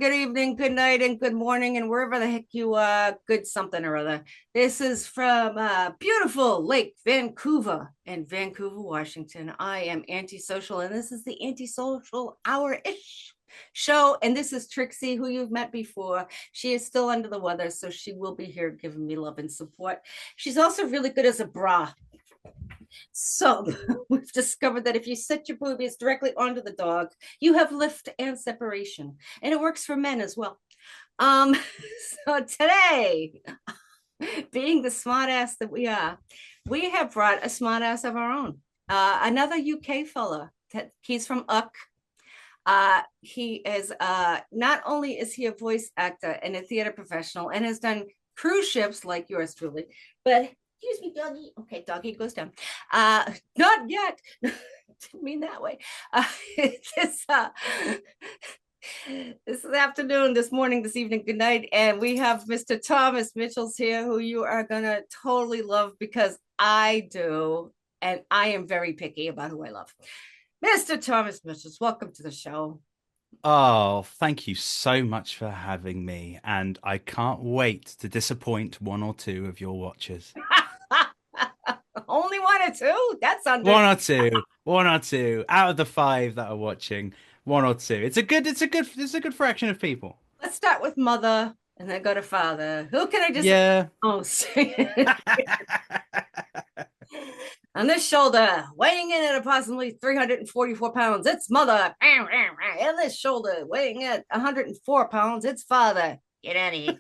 good evening, good night, and good morning, and wherever the heck you are, good something or other. This is from beautiful Lake Vancouver in Vancouver, Washington. I am Aunty Sochelle, and this is the Aunty Sochelle Hour-ish show. And this is Trixie, who you've met before. She is still under the weather, so she will be here giving me love and support. She's also really good as a bra. So we've discovered that if you set your boobies directly onto the dog, you have lift and separation, and it works for men as well. Um, so today, being the smart ass that we are, we have brought a smart ass of our own. Another UK fella. He's from Uck. He is not only is he a voice actor and a theater professional and has done cruise ships like yours truly, but excuse me, doggy. Okay, doggy goes down. Not yet. Didn't mean that way. This this afternoon, this morning, this evening, good night, and we have Mr. Thomas Mitchell's here, who you are gonna totally love because I do, and I am very picky about who I love. Mr. Thomas Mitchells, welcome to the show. Oh, thank you so much for having me. And I can't wait to disappoint one or two of your watchers. Only one or two? That's under. One or two out of the five that are watching, one or two. It's a good fraction of people. Let's start with mother and then go to father. Who can I just Yeah. most? On this shoulder, weighing in at approximately 344 pounds, it's mother. And this shoulder, weighing at 104 pounds, it's father. Get out of here.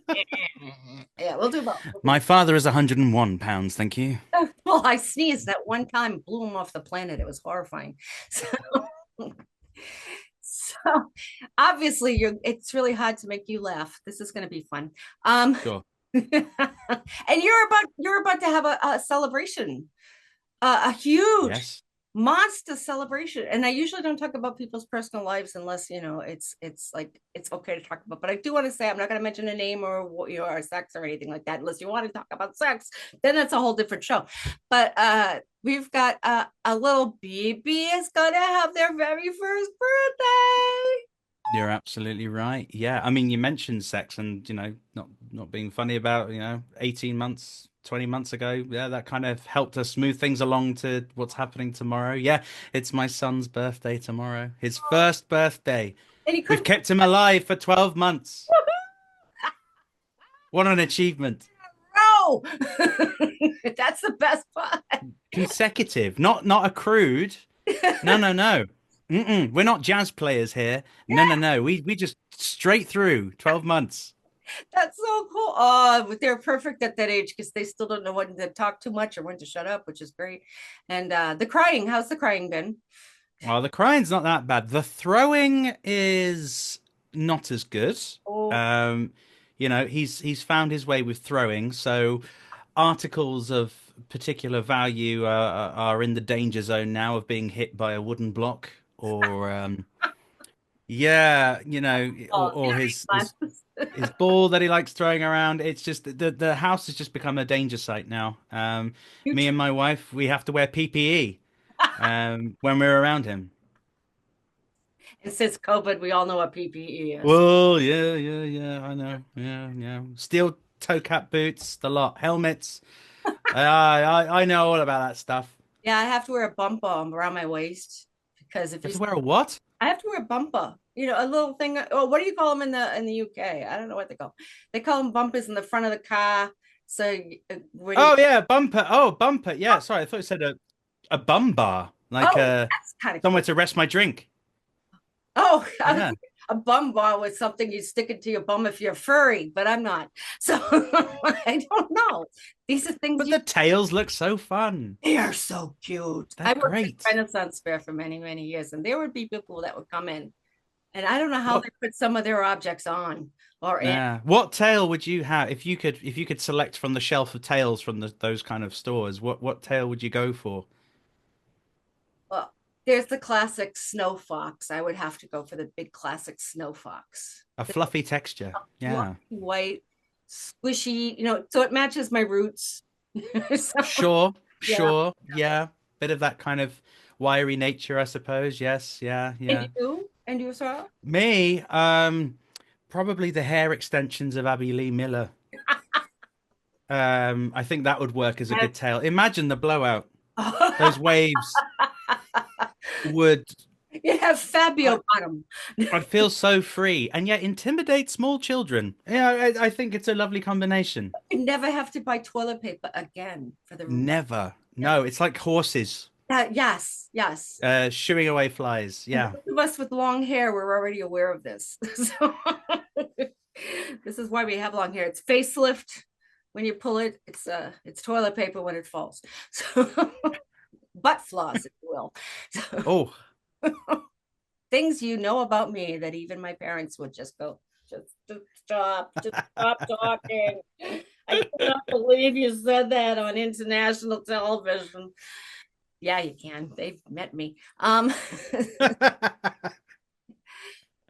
Yeah, we'll do both. My father is 101 pounds, thank you. Well, I sneezed that one time, blew him off the planet. It was horrifying. So, so obviously it's really hard to make you laugh. This is going to be fun. Sure. And you're about to have a celebration, a huge Yes. monster celebration. And I usually don't talk about people's personal lives unless it's like it's okay to talk about. But I do want to say I'm not going to mention a name or or sex or anything like that unless you want to talk about sex. Then that's a whole different show. But we've got a little baby is gonna have their very first birthday. You're absolutely right. Yeah. I mean, you mentioned sex and, not being funny about, 18 months, 20 months ago. Yeah, that kind of helped us move things along to what's happening tomorrow. Yeah, it's my son's birthday tomorrow. His first birthday. And he We've couldn't. kept him alive for 12 months. What an achievement. No, that's the best part. Consecutive, not accrued. No, no, no. We're not jazz players here. No, no, no. We just straight through 12 months. That's so cool. Oh, but they're perfect at that age because they still don't know when to talk too much or when to shut up, which is great. And the crying, how's the crying been? Well, the crying's not that bad. The throwing is not as good. Oh, Um, he's found his way with throwing, so articles of particular value are in the danger zone now of being hit by a wooden block or yeah, or, oh, or his fun. his his ball that he likes throwing around. It's just the house has just become a danger site now. You Me too. and my wife, we have to wear PPE when we're around him. And since COVID, we all know what PPE is. Well, yeah, yeah, yeah, I know. Yeah, yeah. Steel toe cap boots, the lot, helmets. I know all about that stuff. Yeah, I have to wear a bumper around my waist because if You you, have to wear a what? I have to wear a bumper. A little thing. Oh, what do you call them in the UK? I don't know what they call. They call them bumpers in the front of the car. So when you, Oh yeah, bumper. Oh, bumper. Yeah, sorry, I thought you said a bum bar, like oh, that's kind of somewhere cool. to rest my drink. Oh, I was Yeah. thinking a bum bar was something you stick into your bum if you're furry, but I'm not. So I don't know. These are things But you the tails look so fun. they are so cute. They're I worked at great. Renaissance Fair for many, many years, and there would be people that would come in, and I don't know how What they put some of their objects on or in. what tail would you have if you could select from the shelf of tails from those kind of stores? What tail would you go for? Well, there's the classic snow fox. I would have to go for the big classic snow fox. A The fluffy texture. fluffy Yeah. white, squishy, so it matches my roots. So, Sure, yeah. sure. Yeah. Bit of that kind of wiry nature, I suppose. Yes, yeah, And yeah. you? And you, Sarah? Me, probably the hair extensions of Abby Lee Miller. I think that would work as a good tail. Imagine the blowout. Those waves would. You have I, Fabio bottom. I'd feel so free and yet intimidate small children. Yeah, I think it's a lovely combination. You never have to buy toilet paper again for the rest. Never. No, it's like horses Yes, yes. shooing away flies. And Yeah. those of us with long hair, we're already aware of this. So this is why we have long hair. It's facelift when you pull it. It's toilet paper when it falls. So butt floss, if you will. So Oh. things you know about me that even my parents would just go, just stop talking. I cannot believe you said that on international television. Yeah, you can. They've met me.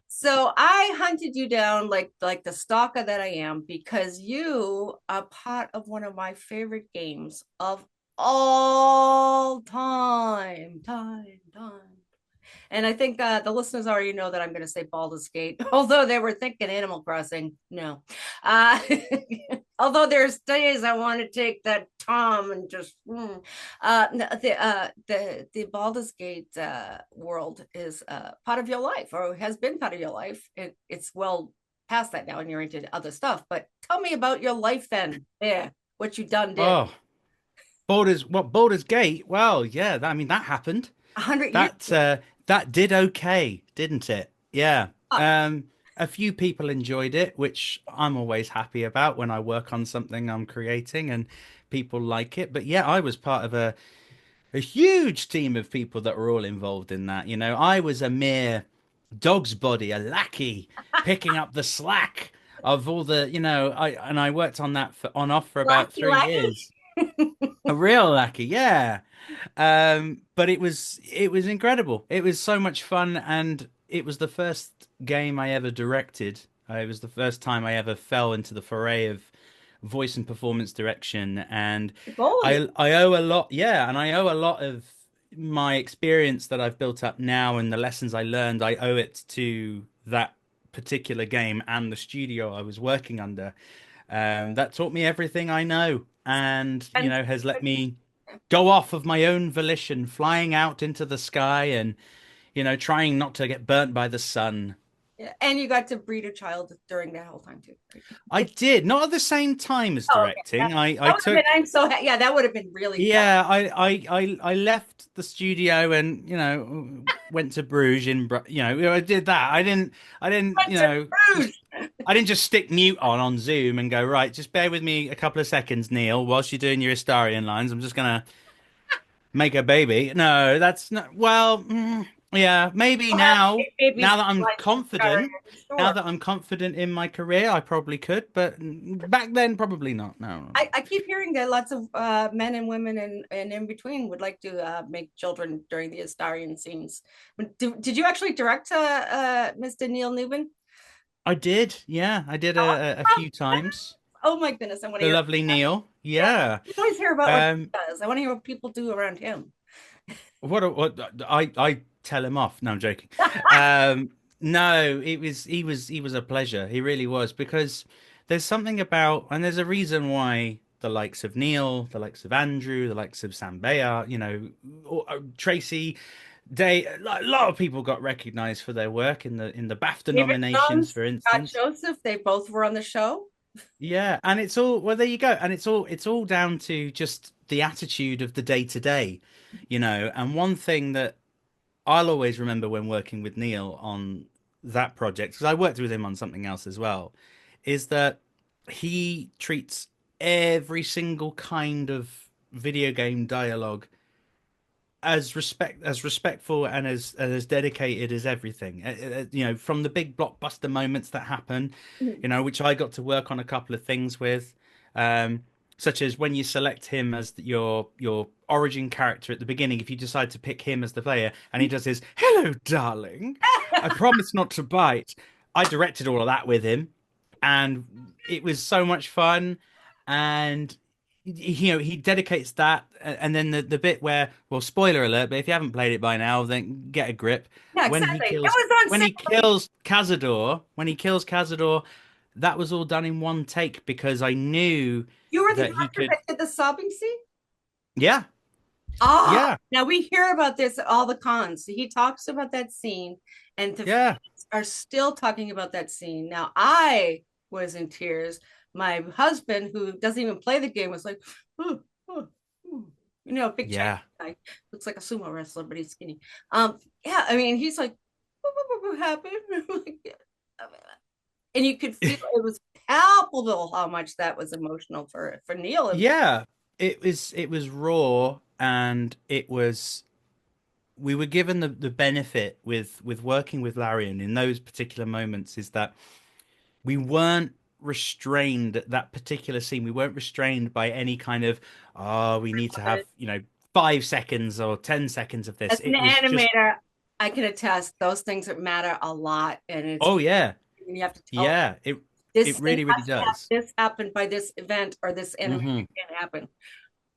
So I hunted you down like the stalker that I am because you are part of one of my favorite games of all time, time. And I think the listeners already know that I'm going to say Baldur's Gate, although they were thinking Animal Crossing. No. Uh, although there's days I want to take that Tom and just the Baldur's Gate world is part of your life or has been part of your life. It's well past that now, and you're into other stuff. But tell me about your life then. Yeah, what you done did. Oh, Baldur's Gate? Well, yeah, I mean that happened. 100 years That that did okay, didn't it? Yeah. ago. A few people enjoyed it, which I'm always happy about when I work on something I'm creating and people like it. But yeah, I was part of a huge team of people that were all involved in that. You know, I was a mere dog's body, a lackey, picking up the slack of all the, I worked on that on off for about Lucky, 3 years. lucky. A real lackey, yeah. But it was incredible. It was so much fun, and it was the first game I ever directed. It was the first time I ever fell into the foray of voice and performance direction, and Goalie. I owe a lot, yeah, and I owe a lot of my experience that I've built up now and the lessons I learned. I owe it to that particular game and the studio I was working under. That taught me everything I know, and And has let me go off of my own volition, flying out into the sky and, trying not to get burnt by the sun. yeah, and you got to breed a child during that whole time too. Right? I did, not at the same time as Oh, okay. directing. I That would have been. took, I'm so yeah. That would have been really fun. yeah, I left the studio and, went to Bruges I did that. I didn't, Went to Bruges. I didn't just stick mute on Zoom and go, right, just bear with me a couple of seconds, Neil, whilst you're doing your Astarian lines. I'm just gonna make a baby. No, that's not, well, yeah, maybe I'll have now, babies now that I'm like confident, now sure. that I'm confident in my career, I probably could, but back then, probably not. No, no. I keep hearing that lots of men and women and in between would like to make children during the Astarian scenes. Did you actually direct Mr. Neil Newman? I did. Yeah, I did a few times. Oh my goodness, I want to The hear. lovely Neil. Yeah, Yeah. I always hear about what Um, he does. I want to hear what people do around him. what I tell him off. No, I'm joking. Um, no, he was a pleasure. He really was, because there's something about, and there's a reason why the likes of Neil, the likes of Andrew, the likes of Sam Bayer, Tracy, a lot of people got recognized for their work in the BAFTA David nominations, Jones, for Scott instance. Joseph, they both were on the show. Yeah, and it's all, well, there you go. And it's all down to just the attitude of the day to day, And one thing that I'll always remember when working with Neil on that project, because I worked with him on something else as well, is that he treats every single kind of video game dialogue as respectful and as dedicated as everything. From the big blockbuster moments that happen, which I got to work on a couple of things with, um, such as when you select him as your origin character at the beginning. If you decide to pick him as the player, and he does his "Hello, darling, I promise not to bite." I directed all of that with him, and it was so much fun. And he dedicates that, and then the bit where, well, spoiler alert, but if you haven't played it by now, then get a grip. Yeah, When exactly. It was on when sale. he kills Cazador, that was all done in one take because I knew You were the that he director could. that did the sobbing scene? Yeah, Ah, yeah, now we hear about this at all the cons. He talks about that scene, and the yeah, fans are still talking about that scene. Now, I was in tears. My husband, who doesn't even play the game, was like, "Ooh, ooh, ooh." Big Chinese yeah, guy, looks like a sumo wrestler, but he's skinny. Yeah, I mean, he's like, what happened? And you could feel it was palpable how much that was emotional for Neil. yeah. It was raw, and it was we were given the benefit with working with Larian in those particular moments is that we weren't restrained at that particular scene. We weren't restrained by any kind of, oh, we need to have, 5 seconds or 10 seconds of this. As an It was just, animator, I can attest those things that matter a lot, and it's oh yeah, you have to tell yeah, it this thing really, really has to have does. this happen by this event or this animation Hmm. can't happen.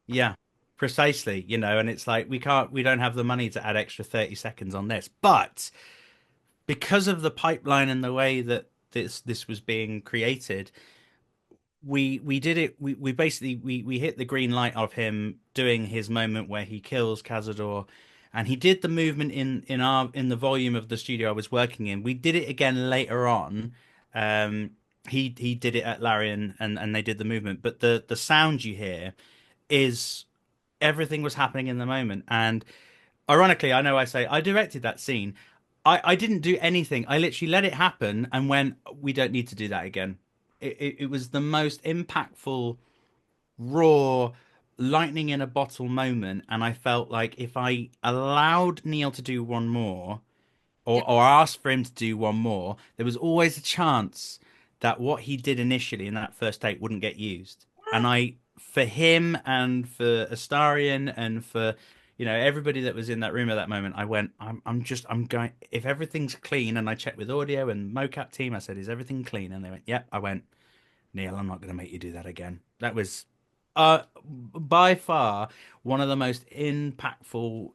Yeah, precisely, and it's like we don't have the money to add extra 30 seconds on this. But because of the pipeline and the way that this was being created, we did it. We basically we hit the green light of him doing his moment where he kills Cazador, and he did the movement in the volume of the studio I was working in. We did it again later on. Um, he did it at Larian, and they did the movement, but the sound you hear is everything was happening in the moment. And ironically, I know I say I directed that scene. I didn't do anything. I literally let it happen and went, we don't need to do that again. It was the most impactful, raw, lightning in a bottle moment. And I felt like if I allowed Neil to do one more, Yeah, or asked for him to do one more, there was always a chance that what he did initially in that first take wouldn't get used. And for him and for Astarion and for, everybody that was in that room at that moment, I went, I'm going, if everything's clean, and I checked with audio and mocap team, I said, is everything clean? And they went, yep. I went, Neil, I'm not going to make you do that again. That was, by far one of the most impactful,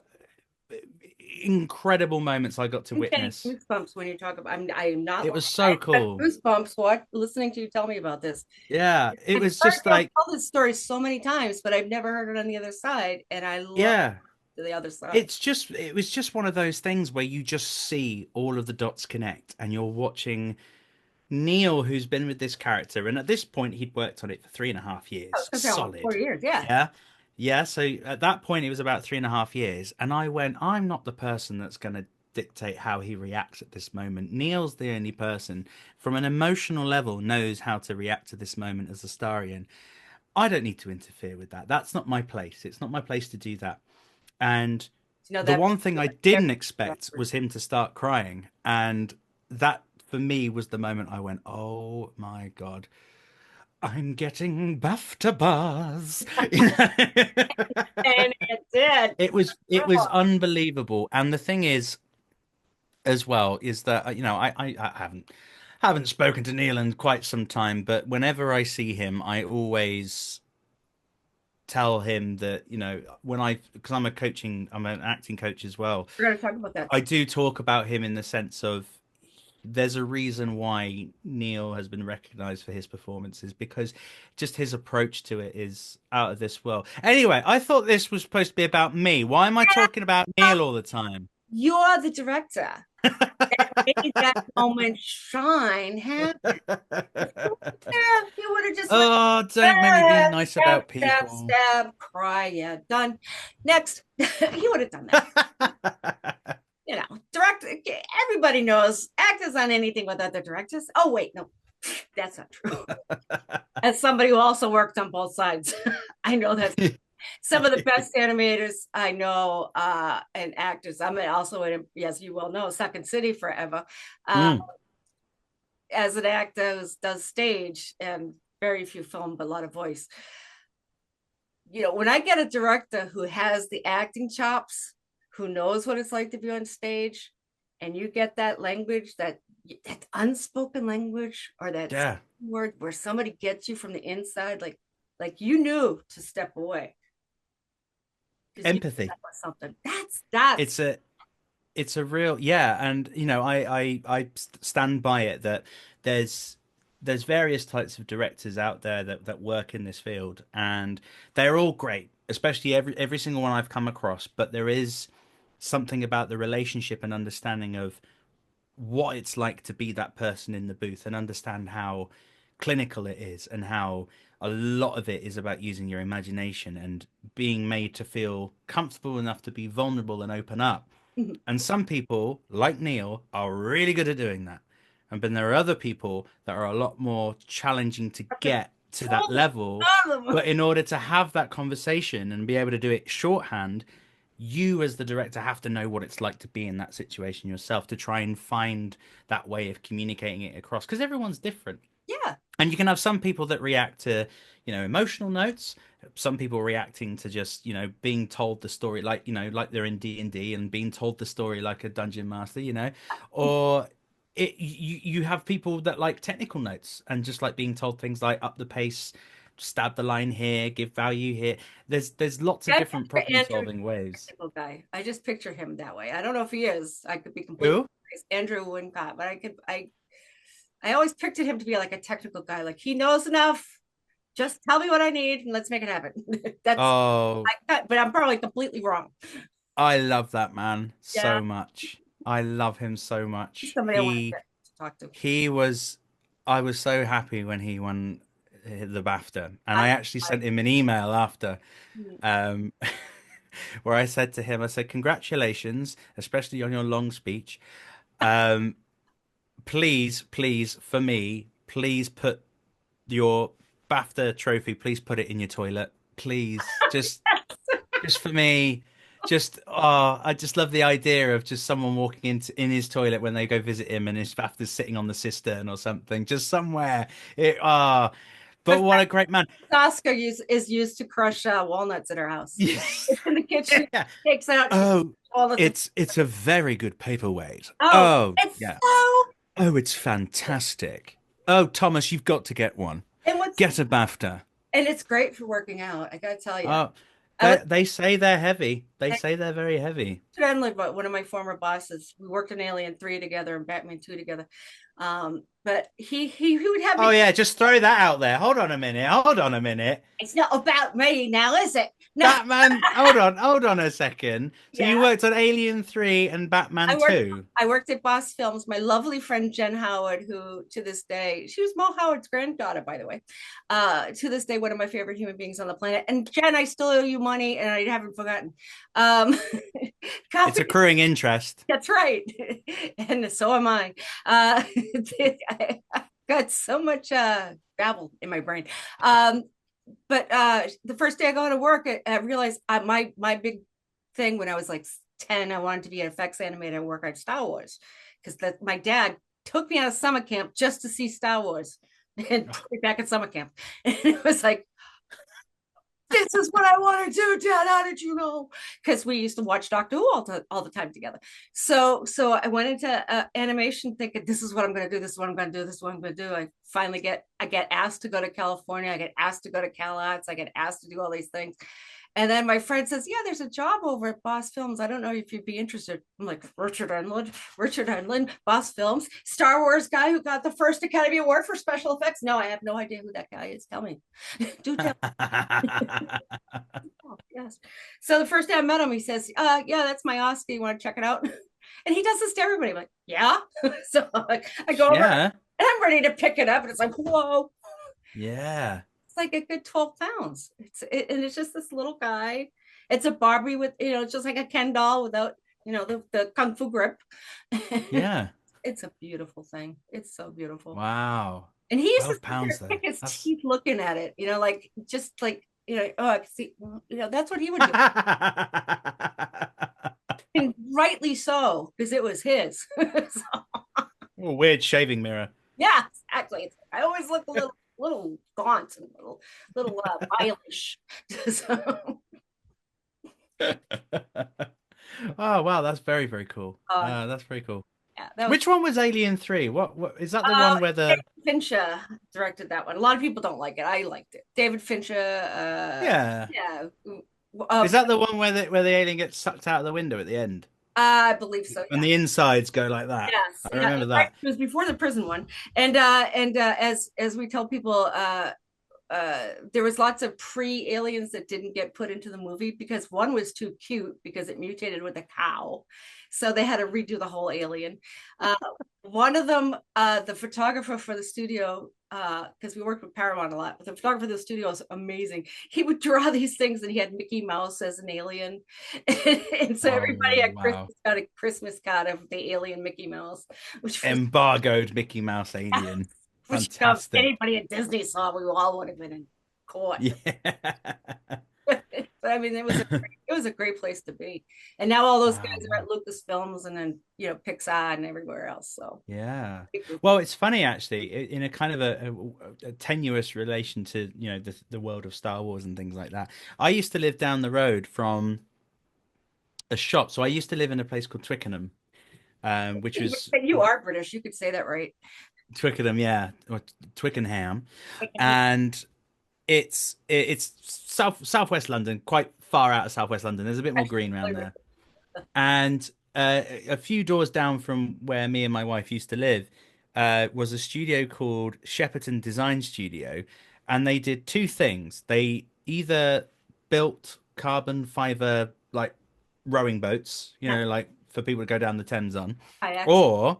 incredible moments I got to I'm getting witness. goosebumps when you talk about. I'm not It lying. was so I got cool. goosebumps listening to you tell me about this. Yeah, it I've was heard just you like, tell this story so many times, but I've never heard it on the other side, and I love yeah, the other side. it was just one of those things where you just see all of the dots connect, and you're watching Neil, who's been with this character, and at this point he'd worked on it for 3.5 years, I was gonna say almost solid. 4 years. Yeah. Yeah. Yeah, so at that point it was about 3.5 years, and I went, I'm not the person that's going to dictate how he reacts at this moment. Neil's the only person from an emotional level knows how to react to this moment as a Starian. I don't need to interfere with that. That's not my place. It's not my place to do that. And You know the that one thing I didn't expect was him to start crying. And that for me was the moment I went, oh my God, I'm getting BAFTA buzz. and it did. It was unbelievable. And the thing is, as well, is that I haven't spoken to Neil in quite some time, but whenever I see him, I always tell him that when because I'm an acting coach as well. We're gonna talk about that. I do talk about him in the sense of there's a reason why Neil has been recognized for his performances because just his approach to it is out of this world. Anyway, I thought this was supposed to be about me. Why am I talking about Neil all the time? You're the director. Made that moment shine. Yeah, you would have just went Oh, don't make me be nice stab, about stab, people. stab, cry. Yeah, done. Next, you would have done that. Direct. Everybody knows actors on anything without the directors. Oh wait, no, that's not true. As somebody who also worked on both sides, I know that some of the best animators I know and actors. I'm also in, yes, you will know, Second City forever. Uh, Mm, as an actor who does stage and very few film, but a lot of voice. When I get a director who has the acting chops, who knows what it's like to be on stage, and you get that language, that unspoken language, or that yeah. word where somebody gets you from the inside, like Like you knew to step away because you knew Empathy. that was something. That's It's a it's a real, yeah, and I stand by it that there's there's various types of directors out there that work in this field, and they're all great, especially every single one I've come across. But there is something about the relationship and understanding of what it's like to be that person in the booth and understand how clinical it is and how a lot of it is about using your imagination and being made to feel comfortable enough to be vulnerable and open up. And some people, like Neil, are really good at doing that. And then there are other people that are a lot more challenging to get to that totally level. But in order to have that conversation and be able to do it shorthand, you as the director have to know what it's like to be in that situation yourself to try and find that way of communicating it across because everyone's different. yeah. And you can have some people that react to, emotional notes, some people reacting to just, being told the story like, like they're in D&D and being told the story like a dungeon master, or you have people that like technical notes and just like being told things like up the pace, stab the line here, give value here. There's lots of I different picture problem Andrew solving ways. technical guy. I just picture him that way. I don't know if he is. I could be completely Who? Andrew Wincott, but I always pictured him to be like a technical guy. Like he knows enough. Just tell me what I need and let's make it happen. That's Oh, but I'm probably completely wrong. I love that man Yeah, so much. I love him so he's much. somebody I want to He get to talk to. he was I was so happy when he won the BAFTA, and I, I actually I sent him an email after, um, where I said to him, I said, "Congratulations, especially on your long speech. Um, please, for me, please put your BAFTA trophy. Please put it in your toilet, please, just for me." I just love the idea of just someone walking into in his toilet when they go visit him and his BAFTA's sitting on the cistern or something, just somewhere. But what a great man. Oscar is used to crush walnuts in her house. Yes. It's in the kitchen. Yeah. Takes it out. She Oh, walnuts. it's a very good paperweight. Oh, Oh, it's yeah. so. Oh, it's fantastic. Oh, Thomas, you've got to get one. And what's Get a BAFTA. and it's great for working out. I gotta tell you. Oh, I was they say they're heavy. They say they're very heavy. friendly, but one of my former bosses, we worked in Alien 3 together and Batman 2 together. But he would have Oh me. yeah, just throw that out there. Hold on a minute. Hold on a minute. It's not about me now, is it? No. Batman, hold on a second. So Yeah. you worked on Alien 3 and I Batman worked 2. I worked at Boss Films. My lovely friend Jen Howard, who to this day, she was Mo Howard's granddaughter, by the way. To this day, one of my favorite human beings on the planet. And Jen, I still owe you money, and I haven't forgotten. Um, It's coffee. accruing interest. That's right, and so am I. I got so much babble in my brain. But the first day I go to work, I realized my big thing when I was like 10, I wanted to be an effects animator and work on Star Wars because my dad took me out of summer camp just to see Star Wars and took me back at summer camp. And it was like, this is what I want to do, Dad. How did you know? Because we used to watch Doctor Who all the time together. So I went into animation thinking, this is what I'm going to do. This is what I'm going to do. This is what I'm going to do. I get asked to go to California. I get asked to go to Cal Arts. I get asked to do all these things. And then my friend says, yeah, there's a job over at Boss Films. I don't know if you'd be interested. I'm like, Richard Enlund, Boss Films, Star Wars guy who got the first Academy Award for special effects. No, I have no idea who that guy is. Tell me. Do tell. Oh, yes. So the first day I met him, he says, yeah, that's my Oscar. You want to check it out? And he does this to everybody. I'm like, yeah. So I go over Yeah. and I'm ready to pick it up. And it's like, whoa. Yeah. It's like a good 12 pounds. And it's just this little guy. It's a Barbie with, it's just like a Ken doll without, the Kung Fu grip. Yeah. It's a beautiful thing. It's so beautiful. Wow. And he used to 12 sit there pounds and pick though. his That's teeth looking at it, like just like, oh, I can see, that's what he would do. And rightly so, because it was his. So, a weird shaving mirror. yeah, exactly. I always look a little gaunt and little violish. So, Oh wow, that's very, very cool. uh, That's very cool. yeah, that was Which one was Alien 3? What is that the one where the Fincher directed that one. A lot of people don't like it. I liked it. David Fincher. Yeah. Yeah. Is that the one where the alien gets sucked out of the window at the end? I believe so. And Yeah. the insides go like that. Yes. I Yeah. remember Right. that. It was before the prison one, and as we tell people, there was lots of pre-aliens that didn't get put into the movie because one was too cute because it mutated with a cow, so they had to redo the whole alien. Uh, One of them, the photographer for the studio, because we worked with Paramount a lot, but the photographer for the studio is amazing. He would draw these things, and he had Mickey Mouse as an alien, and so everybody Oh, at wow. Christmas got a Christmas card of the alien Mickey Mouse, which was Embargoed Mickey Mouse alien. which Fantastic. anybody at Disney saw, we all would have been in court. Yeah. But I mean, it was a great place to be. And now all those Oh, guys are wow. at Lucasfilms and then Pixar and everywhere else. So Yeah. big group of Well, it's funny actually, in a kind of a tenuous relation to, the world of Star Wars and things like that. I used to live down the road from a shop. So I used to live in a place called Twickenham, which was you are British. You could say that right. Twickenham, yeah, or Twickenham, and it's southwest London, quite far out of southwest London. There's a bit more green around there. And a few doors down from where me and my wife used to live was a studio called Shepperton Design Studio. And they did two things. They either built carbon fiber, like rowing boats, Yeah, like for people to go down the Thames on, kayaks. or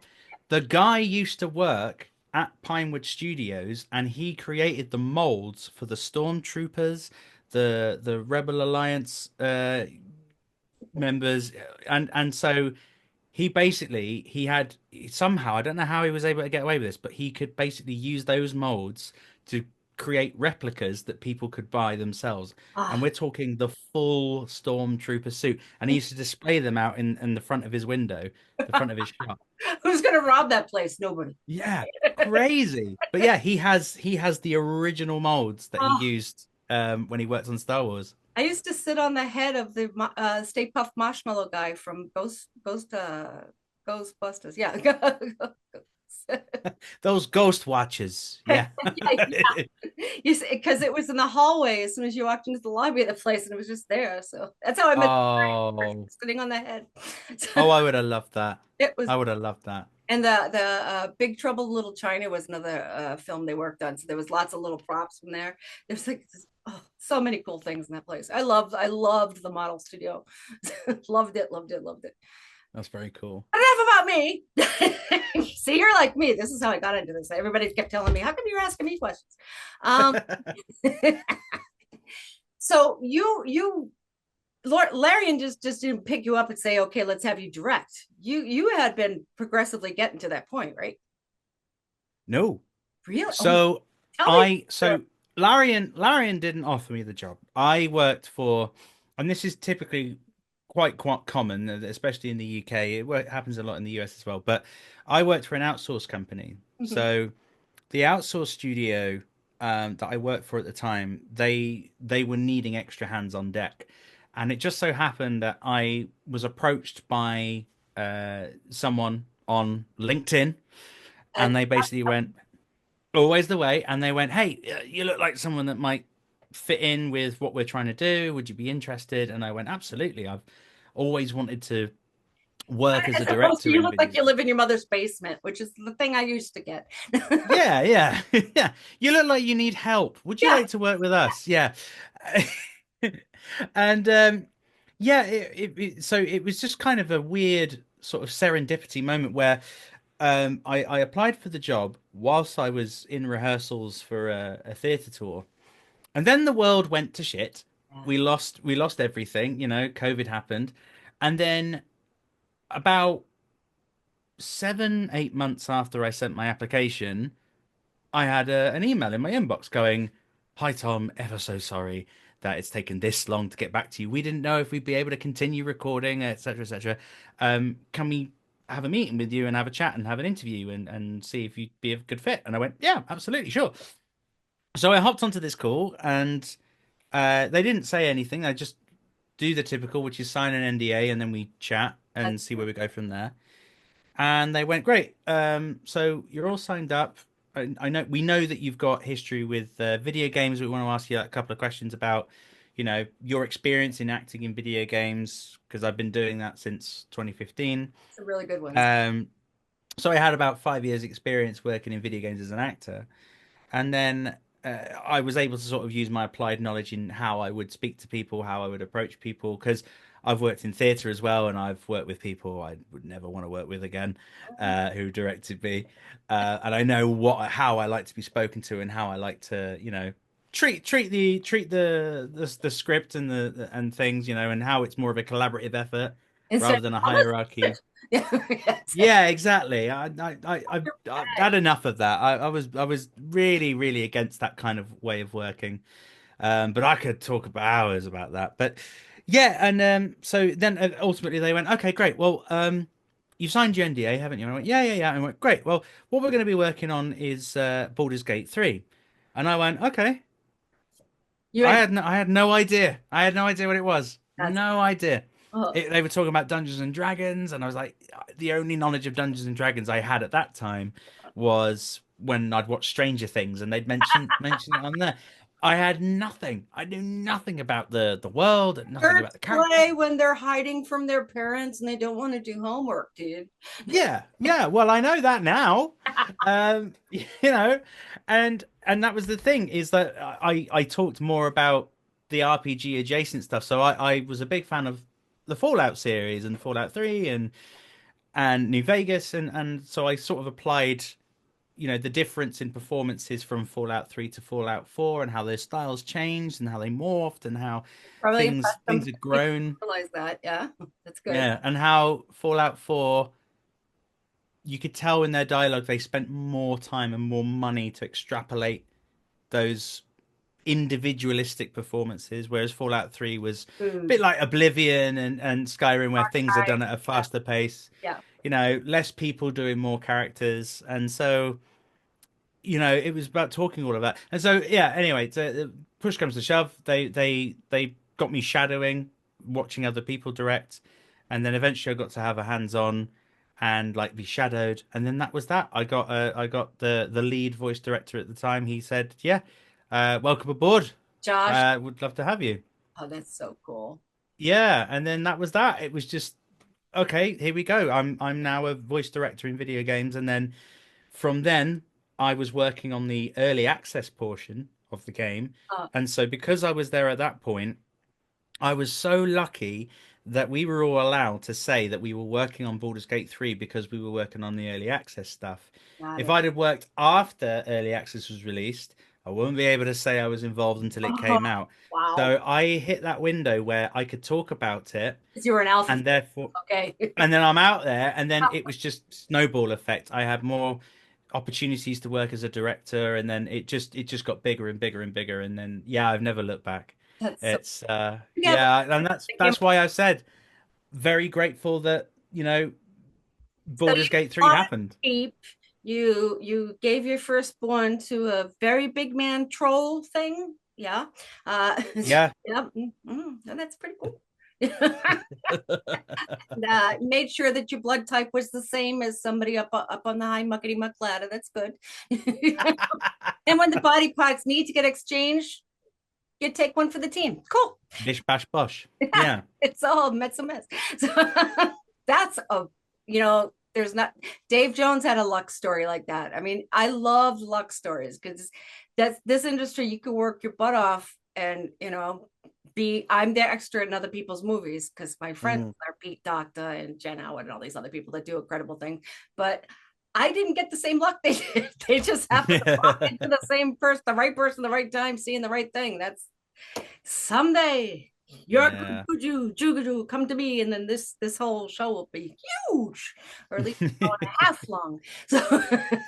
the guy used to work at Pinewood Studios and he created the molds for the Stormtroopers, the Rebel Alliance members, and so he had somehow, I don't know how he was able to get away with this, but he could basically use those molds to create replicas that people could buy themselves. And Ah, we're talking the full Stormtrooper suit, and he used to display them out in the front of his window, the front of his shop. who's gonna rob that place? Nobody. Yeah, crazy. But yeah, he has the original molds that he Oh, used when he worked on Star Wars. I used to sit on the head of the Stay Puft Marshmallow guy from Ghostbusters. Yeah. Those ghost watches. Yeah. Yeah, you see, because it was in the hallway as soon as you walked into the lobby of the place, and it was just there. So that's how I met the person Oh, sitting on the head. oh, I would have loved that. It was, I would have loved that. and the Big Trouble in Little China was another film they worked on. So there was lots of little props from there. There's like so many cool things in that place. I loved the model studio. Loved it, loved it, loved it. That's very cool. But enough about me. See, you're like me. This is how I got into this. Everybody kept telling me, "How come you're asking me questions?" Um, so Lord Larian just didn't pick you up and say, "Okay, let's have you direct." You had been progressively getting to that point, right? No. Really? Oh, So tell me. I so Larian didn't offer me the job. I worked for, and this is typically quite common, especially in the UK. It happens a lot in the US as well. But I worked for an outsource company. Mhm. So the outsource studio that I worked for at the time, they were needing extra hands on deck, and it just so happened that I was approached by someone on LinkedIn, and they basically went, "Always the way," and they went, "Hey, you look like someone that might fit in with what we're trying to do. Would you be interested?" And I went, "Absolutely. I've always wanted to work as a As opposed to director you in look like video." you live in your mother's basement, which is the thing I used to get. Yeah, yeah, yeah. You look like you need help. Would you Yeah. like to work with us? Yeah. And yeah, so it was just kind of a weird sort of serendipity moment where I applied for the job whilst I was in rehearsals for a theatre tour, and then the world went to shit. We lost everything. COVID happened, and then about 7, 8 months after I sent my application, I had an email in my inbox going, "Hi Tom, ever so sorry that it's taken this long to get back to you. We didn't know if we'd be able to continue recording, etc., etc. Can we have a meeting with you and have a chat and have an interview and see if you'd be a good fit?" And I went, "Yeah, absolutely, sure." So I hopped onto this call and they didn't say anything. They just do the typical, which is sign an NDA and then we chat and see where we go from there. And they went, "Great. So you're all signed up. I know we know that you've got history with video games. We want to ask you a couple of questions about, your experience in acting in video games because I've been doing that since 2015. It's a really good one. Um, so I had about 5 years experience working in video games as an actor. And then I was able to sort of use my applied knowledge in how I would speak to people, how I would approach people, because I've worked in theatre as well, and I've worked with people I would never want to work with again, who directed me, and I know how I like to be spoken to and how I like to, treat the script and and things, and how it's more of a collaborative effort Instead rather than a of hierarchy. yeah, yes. Yeah, exactly. I've had enough of that. I was really, really against that kind of way of working. But I could talk about hours about that. But yeah, and so then ultimately they went, okay, great. Well, you've signed your NDA, haven't you? And I went, yeah, yeah, yeah. And I went, great. Well, what we're going to be working on is Baldur's Gate 3. And I went, okay. You had I had no idea. I had no idea what it was. that's No idea. oh, They were talking about Dungeons and Dragons, and I was like, the only knowledge of Dungeons and Dragons I had at that time was when I'd watched Stranger Things, and they'd mention it on there. I had nothing. I knew nothing about the world, nothing about birds the characters. play when they're hiding from their parents and they don't want to do homework, dude. Yeah, yeah. Well, I know that now. You know, and that was the thing is that I talked more about the RPG adjacent stuff. So I was a big fan of the Fallout series and Fallout 3 and New Vegas and so I sort of applied, the difference in performances from Fallout 3 to Fallout 4 and how their styles changed and how they morphed and how Probably things impressed things some had people grown. realize that. Yeah, that's good. Yeah, and how Fallout 4 you could tell in their dialogue they spent more time and more money to extrapolate those individualistic performances, whereas Fallout 3 was a Food. bit like Oblivion and Skyrim, where things are Right. done at a Yeah. faster pace, Yeah. less people doing more characters. And so, it was about talking all of that. And so, yeah, anyway, push comes to shove. They got me shadowing, watching other people direct. And then eventually I got to have a hands-on and like be shadowed. And then that was that. I got the lead voice director at the time. He said, yeah, welcome aboard. Josh. Would love to have you. Oh, that's so cool. Yeah, and then that was that. It was just okay, here we go. I'm now a voice director in video games, and then from then I was working on the early access portion of the game. Uh, And so because I was there at that point, I was so lucky that we were all allowed to say that we were working on Baldur's Gate 3 because we were working on the early access stuff. got If it. I'd have worked after early access was released, I wouldn't be able to say I was involved until it Oh, came out. wow. So I hit that window where I could talk about it, Because you were an alpha. and therefore, Okay. and then I'm out there, and then it was just snowball effect. I had more opportunities to work as a director, and then it just got bigger and bigger and bigger, and then yeah, I've never looked back. That's so. It's Yeah. yeah, and that's Thinking, that's why I said very grateful that so Baldur's you Gate 3 bought happened. cheap. You gave your firstborn to a very big man troll thing. Yeah. Yeah. Yeah. And that's pretty cool. Made sure that your blood type was the same as somebody up on the high muckety muck ladder. That's good. And when the body parts need to get exchanged, you take one for the team. Cool. Bish bash bosh. Yeah. It's all mess a mess. So that's there's not Dave Jones had a luck story like that. I mean, I love luck stories because that's this industry you can work your butt off and be I'm the extra in other people's movies because my friends Mm. are Pete Doctor and Jen Howard and all these other people that do incredible things. But I didn't get the same luck they did. They just happened to walk into the same person, the right person, the right time, seeing the right thing. That's someday you're Yeah. Jugaju, come to me, and then this whole show will be huge, or at least an hour and a half long. So,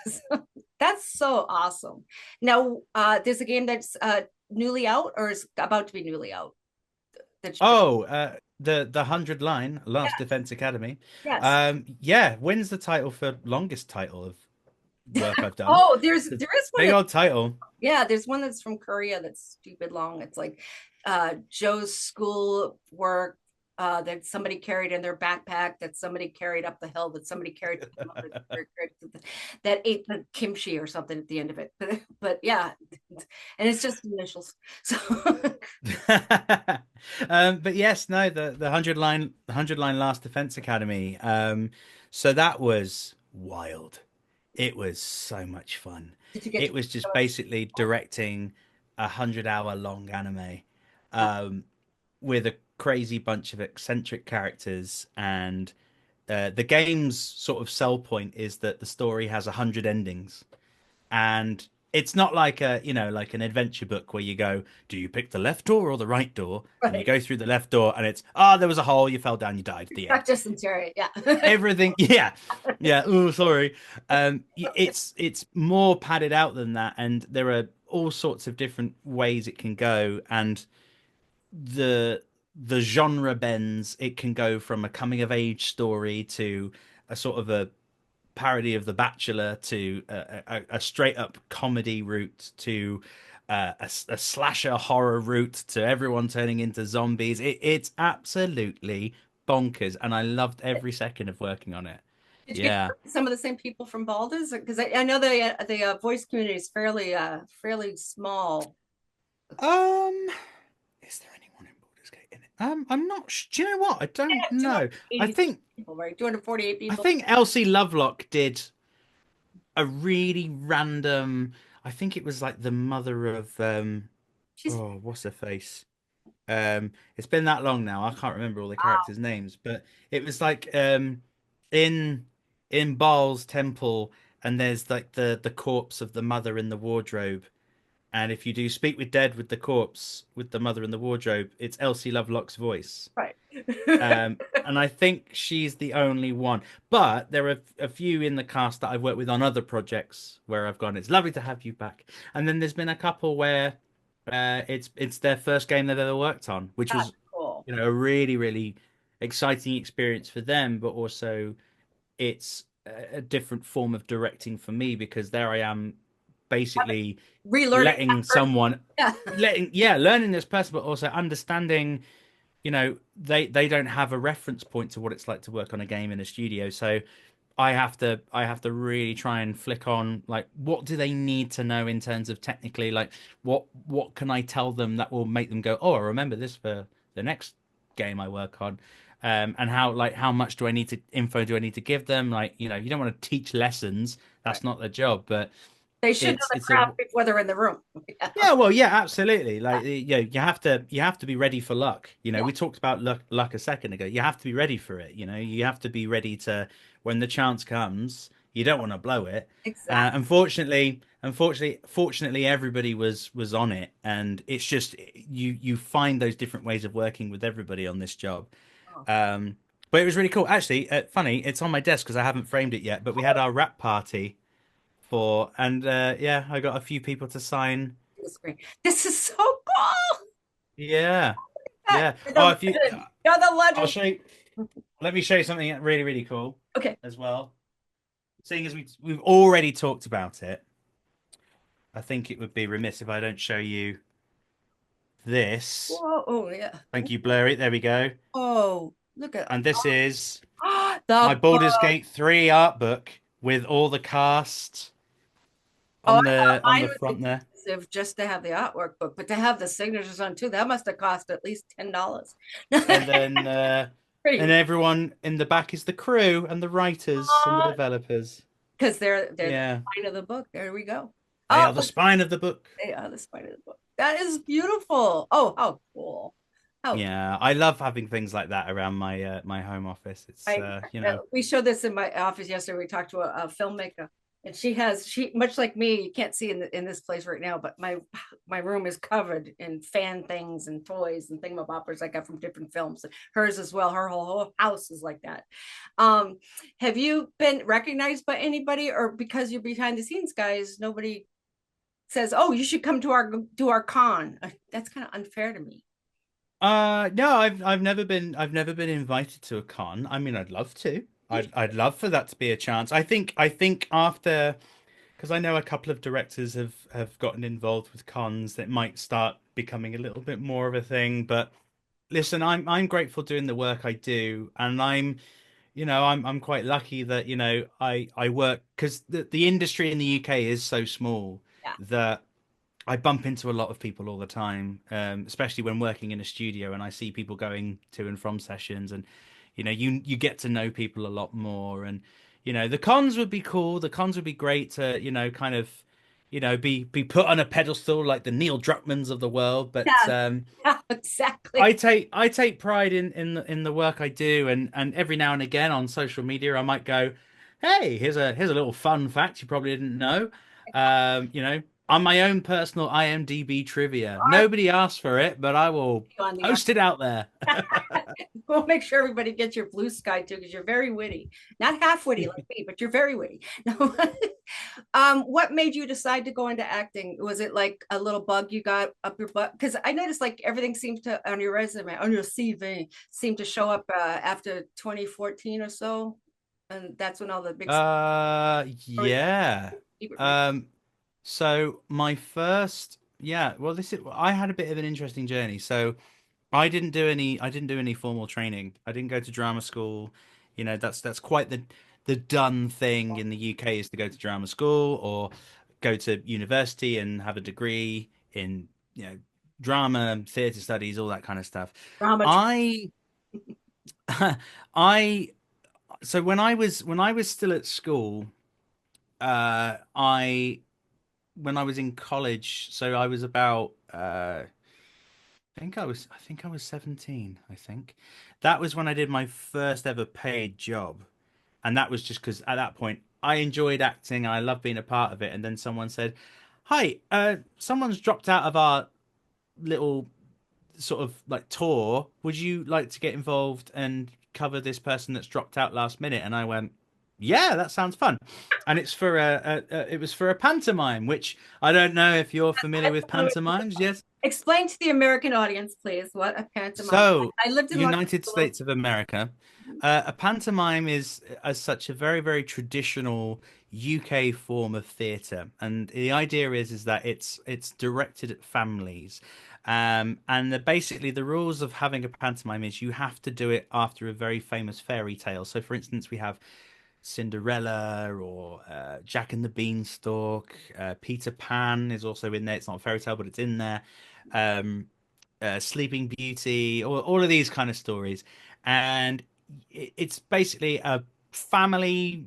so that's so awesome. Now, there's a game that's newly out or is about to be newly out. That's Oh, the 100 line Last Defense Academy. yes. Yeah, wins the title for longest title of work I've done. Oh, It's a there is one big that old title. yeah, there's one that's from Korea that's stupid long. It's like Joe's school work that somebody carried in their backpack, that somebody carried up the hill, that somebody carried that ate the kimchi or something at the end of it. But yeah, and it's just initials. So But yes, no, the hundred line Last Defense Academy. So that was wild. It was so much fun. did you get to It was just basically directing 100 hour long anime, um, with a crazy bunch of eccentric characters, and the game's sort of sell point is that the story has 100 endings, and it's not like a like an adventure book where you go, do you pick the left door or the right door, and you right? go through the left door and it's there was a hole, you fell down, you died, the Not end. just in Terry, yeah. Everything, yeah, yeah. Oh, sorry. It's more padded out than that, and there are all sorts of different ways it can go, and the the genre bends. It can go from a coming of age story to a sort of a parody of The Bachelor to a straight up comedy route to a slasher horror route to everyone turning into zombies. It's absolutely bonkers, and I loved every second of working on it. Did you get Yeah. some of the same people from Baldur's? Because I know the voice community is fairly small. Um, is there anyone in Baldur's Gate in it? I'm not. Do you know what? I don't know. I 280 think people, right? 248 I people. think Elsie Lovelock did a really random. I think it was like the mother of She's oh, what's her face? It's been that long now. I can't remember all the wow, characters' names, but it was like in Baal's temple, and there's like the corpse of the mother in the wardrobe. And if you do speak with dead with the corpse with the mother in the wardrobe, it's Elsie Lovelock's voice. right. And I think she's the only one. But there are a few in the cast that I've worked with on other projects where I've gone, it's lovely to have you back. And then there's been a couple where it's their first game they've ever worked on, which That's was, cool. a really, really exciting experience for them, but also it's a different form of directing for me because there I am basically Relearning that letting person. someone Yeah, learning this person, but also understanding they don't have a reference point to what it's like to work on a game in a studio. So I have to really try and flick on, like, what do they need to know in terms of technically, like what can I tell them that will make them go, oh, I remember this for the next game I work on. And how much do I need to info do I need to give them? Like, you don't want to teach lessons. right. That's not their job, but They should know the it's a craft before they're in the room. Yeah, yeah, well, yeah, absolutely. Like, you have to be ready for luck. yeah, We talked about luck a second ago. You have to be ready for it. You have to be ready to when the chance comes. You don't want to blow it. exactly. Fortunately, everybody was on it, and it's just you find those different ways of working with everybody on this job. Oh, Um, but it was really cool. Actually, funny, it's on my desk because I haven't framed it yet. But we had our wrap party and yeah, I got a few people to sign. the screen. This is so cool. Yeah, That yeah. you're Oh, the if you, legend. You're the I'll legend. show you. Let me show you something really, really cool Okay. as well. Seeing as we've already talked about it, I think it would be remiss if I don't show you this. Whoa. Oh yeah. Thank you, Blurry. There we go. Oh, look at And this is my the book. Baldur's Gate 3 art book with all the cast Oh, I on thought the mine would be front there. expensive just to have the artwork book, but to have the signatures on too, that must have cost at least $10. And then and Pretty, everyone in the back is the crew and the writers and the developers. because they're the Yeah. spine of the book. There we go. They Oh, are the spine of the book. they are the spine of the book. That is beautiful. Oh, how cool. How cool. Yeah, I love having things like that around my home office. It's I we showed this in my office yesterday. We talked to a filmmaker, and she much like me. You can't see in this place right now, but my room is covered in fan things and toys and thingamaboppers I got from different films. Hers as well. Her whole house is like that. Um, have you been recognized by anybody, or because you're behind the scenes guys, nobody says, "Oh, you should come to our con"? That's kind of unfair to me. no, I've never been invited to a con. I mean, I'd love to. I'd love for that to be a chance. I think after, because I know a couple of directors have gotten involved with cons that might start becoming a little bit more of a thing, but listen, I'm grateful doing the work I do, and I'm quite lucky that, I work because the industry in the UK is so small Yeah. that I bump into a lot of people all the time, especially when working in a studio, and I see people going to and from sessions, and you get to know people a lot more. And the cons would be cool. The cons would be great to kind of be put on a pedestal like the Neil Druckmanns of the world. But Yeah, yeah, exactly. I take pride in the work I do, and every now and again on social media I might go, hey, here's a little fun fact you probably didn't know. On my own personal IMDb trivia. Are Nobody asked for it, but I will you on the post it out there. we'll make sure everybody gets your blue sky too, because you're very witty. Not half witty like me, but you're very witty. No. What made you decide to go into acting? Was it like a little bug you got up your butt? Because I noticed like everything seemed to on your resume, on your CV, seemed to show up after 2014 or so, and that's when all the big stuff. Or was that Yeah. secret for you? Um, so my first, yeah, well, I had a bit of an interesting journey. So I didn't do any formal training. I didn't go to drama school. That's quite the done thing in the UK is to go to drama school or go to university and have a degree in, drama, theatre studies, all that kind of stuff. Drama. I I so when I was still at school, I when I was in college, so I was about I think I was 17, I think. That was when I did my first ever paid job. And that was just because at that point I enjoyed acting, I loved being a part of it. And then someone said, "Hi, someone's dropped out of our little sort of like tour. Would you like to get involved and cover this person that's dropped out last minute?" And I went, "Yeah, that sounds fun." And it was for a pantomime, which I don't know if you're familiar with pantomimes. Yes. Explain to the American audience, please, what a pantomime. So, I lived in Los United Angeles. States of America, a pantomime is as such a very, very traditional UK form of theatre, and the idea is that it's directed at families, and basically the rules of having a pantomime is you have to do it after a very famous fairy tale. So, for instance, we have Cinderella or Jack and the Beanstalk. Peter Pan is also in there. It's not a fairy tale, but it's in there. Um, Sleeping Beauty, all of these kind of stories. And it's basically a family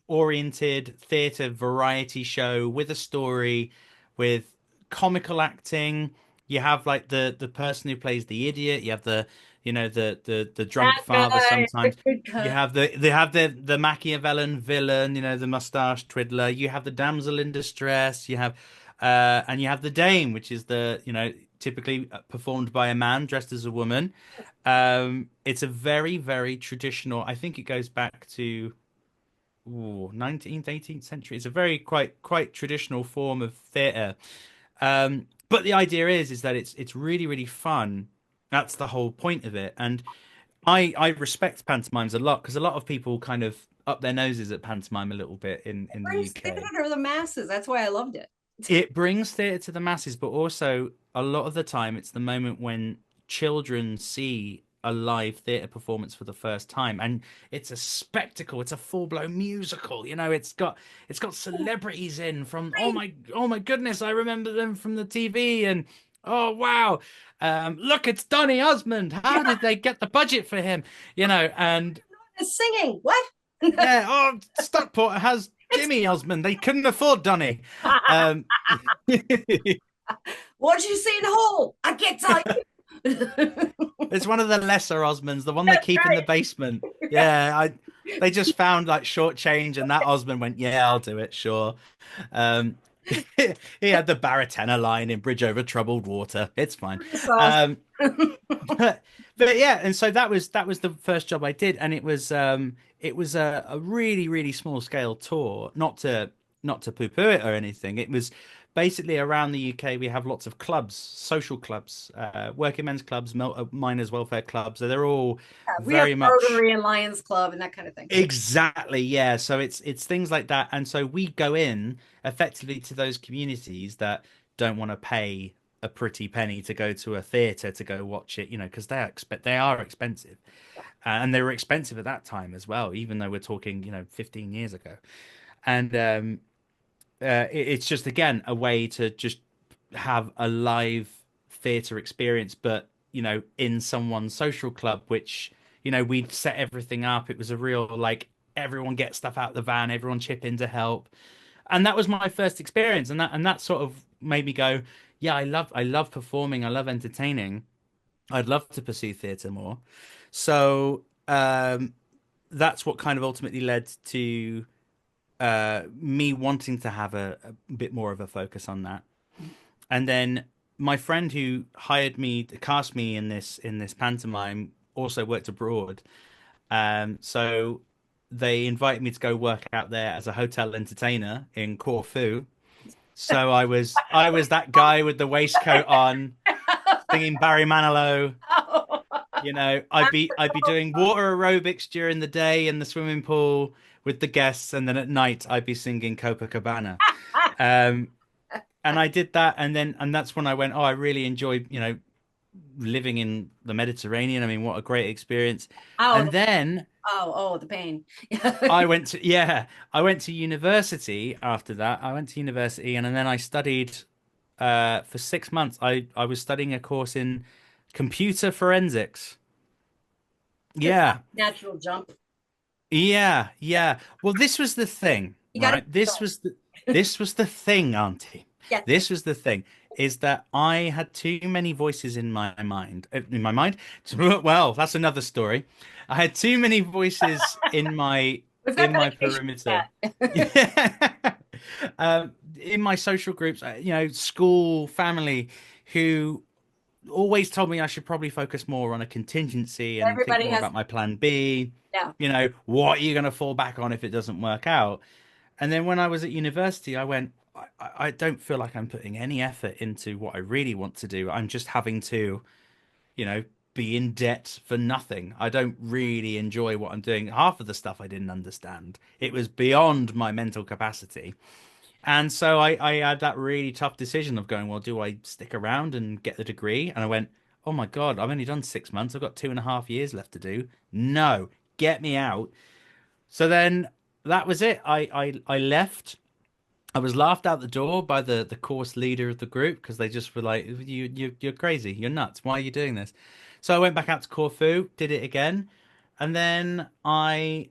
oriented theatre variety show with a story, with comical acting. You have like the person who plays the idiot, you have the drunk That father guy, the sometimes. good You guy. have the Machiavellian villain, the mustache twiddler. You have the damsel in distress. And you have the dame, which is typically performed by a man dressed as a woman. It's a very, very traditional. I think it goes back to 19th, 18th century. It's a very quite traditional form of theatre. But the idea is that it's really, really fun. That's the whole point of it. And I respect pantomimes a lot because a lot of people kind of up their noses at pantomime a little bit in the Brings UK. theater to the masses. That's why I loved it. It brings theatre to the masses, but also a lot of the time it's the moment when children see a live theatre performance for the first time, and it's a spectacle. It's a full-blown musical. It's got celebrities in from oh my goodness, I remember them from the TV, and oh wow, look, it's Donny Osmond. How did they get the budget for him? And Singing. What? yeah, oh, Stockport has It's Jimmy Osmond. They couldn't afford Donny. Um, what did you see in the hole? I can't tell you. It's one of the lesser Osmonds, the one they That's keep in the right. basement. Yeah, they just found like short change, and that Osmond went, "Yeah, I'll do it, sure." Um, he had the Baratena line in Bridge Over Troubled Water. It's fine. Sauce. Um, but yeah, and so that was the first job I did, and it was a really, really small scale tour. Not to poo-poo it or anything. It was basically around the UK. We have lots of clubs, social clubs, working men's clubs, miners' welfare clubs. So they're all We have very much Rotary and Lions Club and that kind of thing. exactly, yeah. So it's things like that, and so we go in effectively to those communities that don't want to pay a pretty penny to go to a theater to go watch it, you know, because they are expensive, and they were expensive at that time as well, even though we're talking, you know, 15 years ago. And it's just again a way to just have a live theater experience, but you know, in someone's social club, which you know we'd set everything up. It was a real like everyone get stuff out the van, everyone chip in to help, and that was my first experience, and that sort of made me go, yeah, I love performing, I love entertaining, I'd love to pursue theater more. So that's what kind of ultimately led to me wanting to have a bit more of a focus on that. And then my friend who hired me to cast me in this pantomime also worked abroad. So they invited me to go work out there as a hotel entertainer in Corfu. So I was that guy with the waistcoat on, singing Barry Manilow. You know, I'd be doing water aerobics during the day in the swimming pool with the guests, and then at night I'd be singing Copacabana. Um, and I did that, and that's when I went, oh, I really enjoyed, you know, living in the Mediterranean. I mean, what a great experience. Oh, And then the pain. I went to university after that. I went to university, and then I studied for 6 months. I was studying a course in computer forensics. Good Yeah. natural jump. Yeah. Well, this was the thing, You got right? This was the thing, Auntie. to This was the thing, is that I had too many voices in my mind. In my mind? Well, that's another story. I had too many voices We've got in my medication perimeter. for that. Yeah. In my social groups, you know, school, family, who always told me I should probably focus more on a contingency and think Everybody more has, about my plan B. yeah. You know, what are you going to fall back on if it doesn't work out? And then when I was at university, I went, I don't feel like I'm putting any effort into what I really want to do. I'm just having to, you know, be in debt for nothing. I don't really enjoy what I'm doing. Half of the stuff I didn't understand. It was beyond my mental capacity. And so I had that really tough decision of going, well, do I stick around and get the degree? And I went, oh my God, I've only done 6 months. I've got 2.5 years left to do. No, get me out. So then that was it. I left. I was laughed out the door by the course leader of the group because they just were like, you're crazy. You're nuts. Why are you doing this? So I went back out to Corfu, did it again. And then I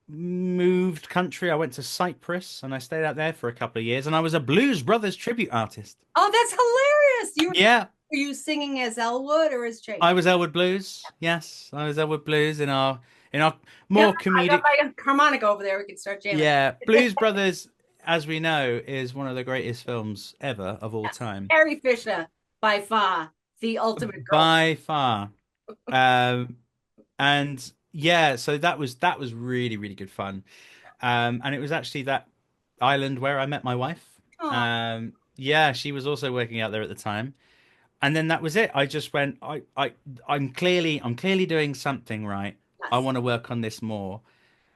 moved country. I went to Cyprus and I stayed out there for a couple of years. And I was a Blues Brothers tribute artist. Oh, that's hilarious. Yeah, Were you singing as Elwood or as I Chase? was Elwood Blues. Yes, I was Elwood Blues in our Yeah, more I got comedic. my harmonica over there. We can start jamming. Yeah, Blues Brothers, as we know, is one of the greatest films ever of all Yes. time, Carrie Fisher, by far, the ultimate girl. by far. Um, and yeah, so that was really really good fun. And it was actually that island where I met my wife. Oh, Yeah, she was also working out there at the time. And then that was it. I just went, I'm clearly doing something right. I yes. want to work on this more.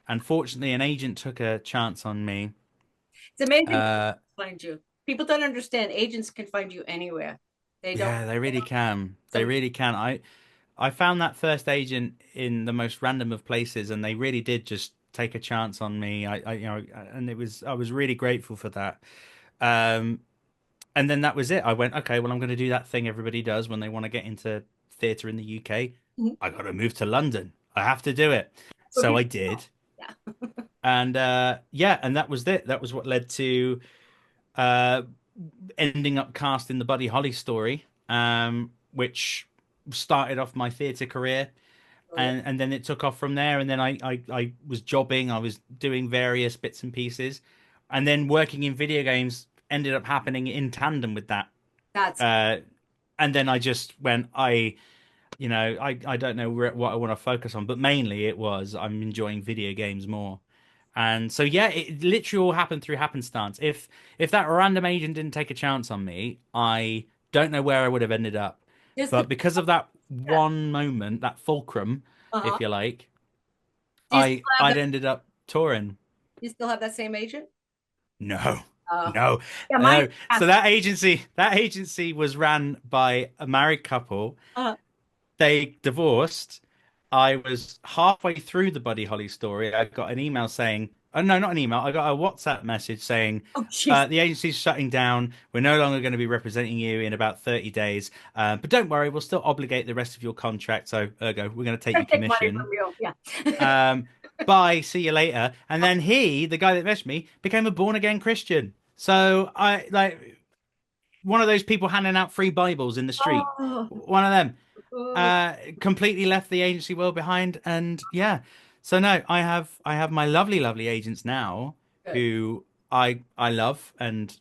And fortunately, an agent took a chance on me. It's amazing to Uh, find you. People don't understand. Agents can find you anywhere. They don't. yeah, they really can. They Some. really can. I found that first agent in the most random of places, and they really did just take a chance on me. You know, and I was really grateful for that. Um, and then that was it. I went, okay, well, I'm going to do that thing everybody does when they want to get into theatre in the UK. I got to move to London. I have to do it. So So here I we go. did. Yeah. And yeah, and that was it. That was what led to uh, ending up cast in the Buddy Holly story, which started off my theatre career. Brilliant. And then it took off from there. And then I was jobbing, I was doing various bits and pieces. And then working in video games ended up happening in tandem with that. That's Uh, and then I just went, you know, I don't know what I want to focus on, but mainly it was I'm enjoying video games more. And so yeah, it literally all happened through happenstance. If that random agent didn't take a chance on me, I don't know where I would have ended up. just the. But because of that one moment, that fulcrum, Uh-huh. if you like, Do you still have I'd that? ended up touring. You still have that same agent? No. Uh, No, yeah, mine. no. So that agency was ran by a married couple. Uh, They divorced. I was halfway through the Buddy Holly story. I got an email saying, oh, no, not an email. I got a WhatsApp message saying, oh, jeez. the agency's shutting down. We're no longer going to be representing you in about 30 days. But don't worry, we'll still obligate the rest of your contract. So, ergo, we're going to take I your take money from commission. you. Yeah. Um, Bye, see you later. And then the guy that messaged me, became a born again Christian. So I like one of those people handing out free Bibles in the street. Oh, One of them oh, completely left the agency world behind, and yeah. So no, I have my lovely agents now good. who I love and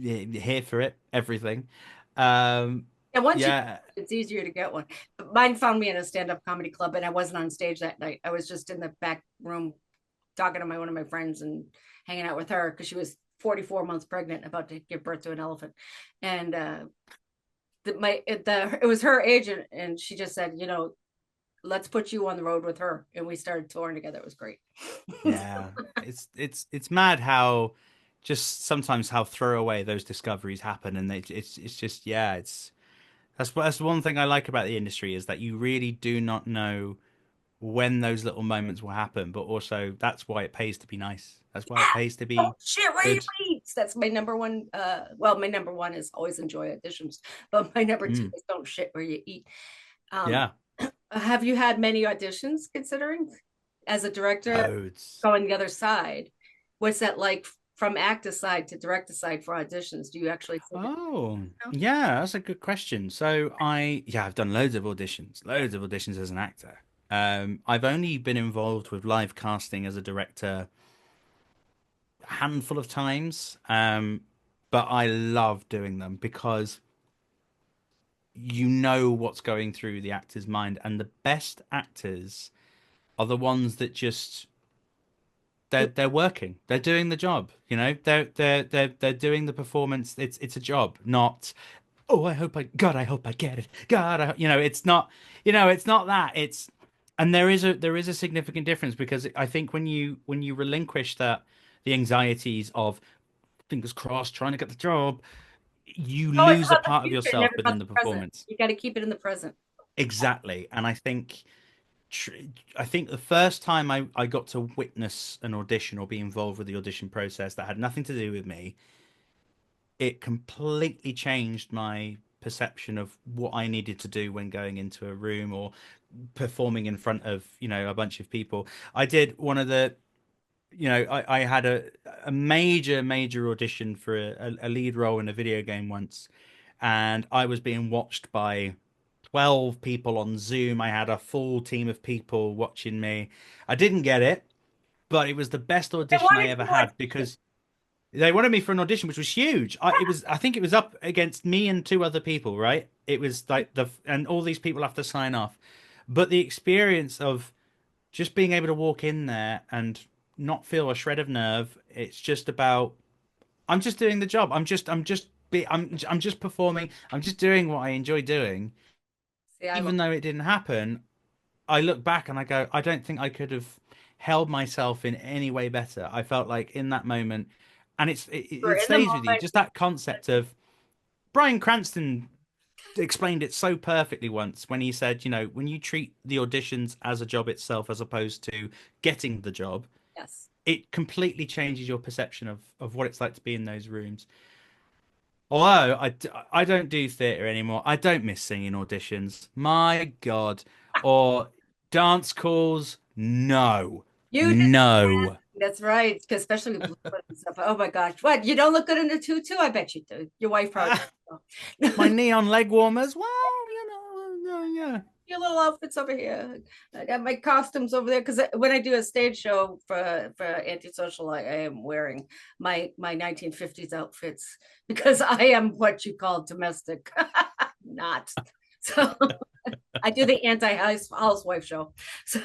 here for it everything. Um, Yeah, once you, yeah. it's easier to get one. Mine found me in a stand-up comedy club, and I wasn't on stage that night. I was just in the back room talking to one of my friends and hanging out with her because she was 44 months pregnant, about to give birth to an elephant, and it was her agent, and she just said, let's put you on the road with her, and we started touring together. It was great. Yeah, it's mad how just sometimes how throwaway those discoveries happen, and it's just yeah, that's one thing I like about the industry is that you really do not know when those little moments will happen, but also that's why it pays to be nice. That's why it pays to Oh be shit, right, good. wait. That's my number one. Well, my number one is always enjoy auditions, but my number two Mm, is don't shit where you eat. Um, yeah, have you had many auditions considering as a director loads. going the other side? What's that like from actor side to director side for auditions? Do you actually sit it Oh, down? yeah, that's a good question. So I've done loads of auditions as an actor. I've only been involved with live casting as a director a handful of times. But I love doing them because you know what's going through the actor's mind, and the best actors are the ones that just they're working, they're doing the job. They're doing the performance. It's a job, not oh I hope I get it. It's not it's not that. It's and there is a significant difference because I think when you relinquish that the anxieties of fingers crossed trying to get the job, you Oh, it's lose a about the part of future, yourself never about within the the present. performance. You got to keep it in the present. Exactly. And tr- I think the first time I got to witness an audition or be involved with the audition process that had nothing to do with me, it completely changed my perception of what I needed to do when going into a room or performing in front of, a bunch of people. I did one of the, I had a major audition for a lead role in a video game once, and I was being watched by 12 people on Zoom. I had a full team of people watching me. I didn't get it, but it was the best They audition I wanted ever to had audition. because they wanted me for an audition, which was huge. I think it was up against me and two other people, right? It was like and all these people have to sign off. But the experience of just being able to walk in there and not feel a shred of nerve, it's just about I'm just doing the job. I'm just performing. I'm just doing what I enjoy doing. See, I love Even though it didn't happen, I look back and I go, I don't think I could have held myself in any way better. I felt like in that moment, and you're it in the stays with you. moment. Just that concept of Bryan Cranston explained it so perfectly once when he said, when you treat the auditions as a job itself as opposed to getting the job, Yes. it completely changes your perception of what it's like to be in those rooms. Although I don't do theatre anymore. I don't miss singing auditions. My God. Or dance calls. No. You did. No. That's right. 'Cause especially with Bluefoot and stuff. Oh my gosh. What? You don't look good in a tutu? I bet you do. Your wife probably. Ah, my neon leg warmers. Well, yeah. Your little outfits over here. I got my costumes over there because when I do a stage show for Aunty Sochelle, I am wearing my 1950s outfits because I am what you call domestic, not. So I do the anti-housewife show. So,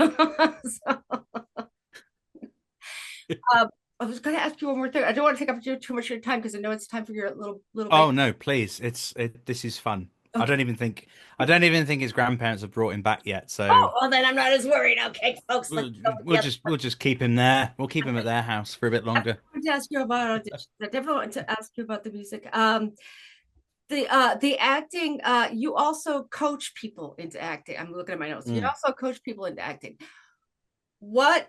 um, I was going to ask you one more thing. I don't want to take up too much of your time because I know it's time for your little Oh baby. no, please. This is fun. I Okay. don't even think I don't even think his grandparents have brought him back yet. So Oh, well, then I'm not as worried. Okay, folks, let's we'll, go with the we'll other just part. we'll just keep him there. We'll keep him at their house for a bit I longer. wanted to ask you about auditions. I definitely want to ask you about the music. The acting, you also coach people into acting. I'm looking at my notes. You Mm. also coach people into acting. What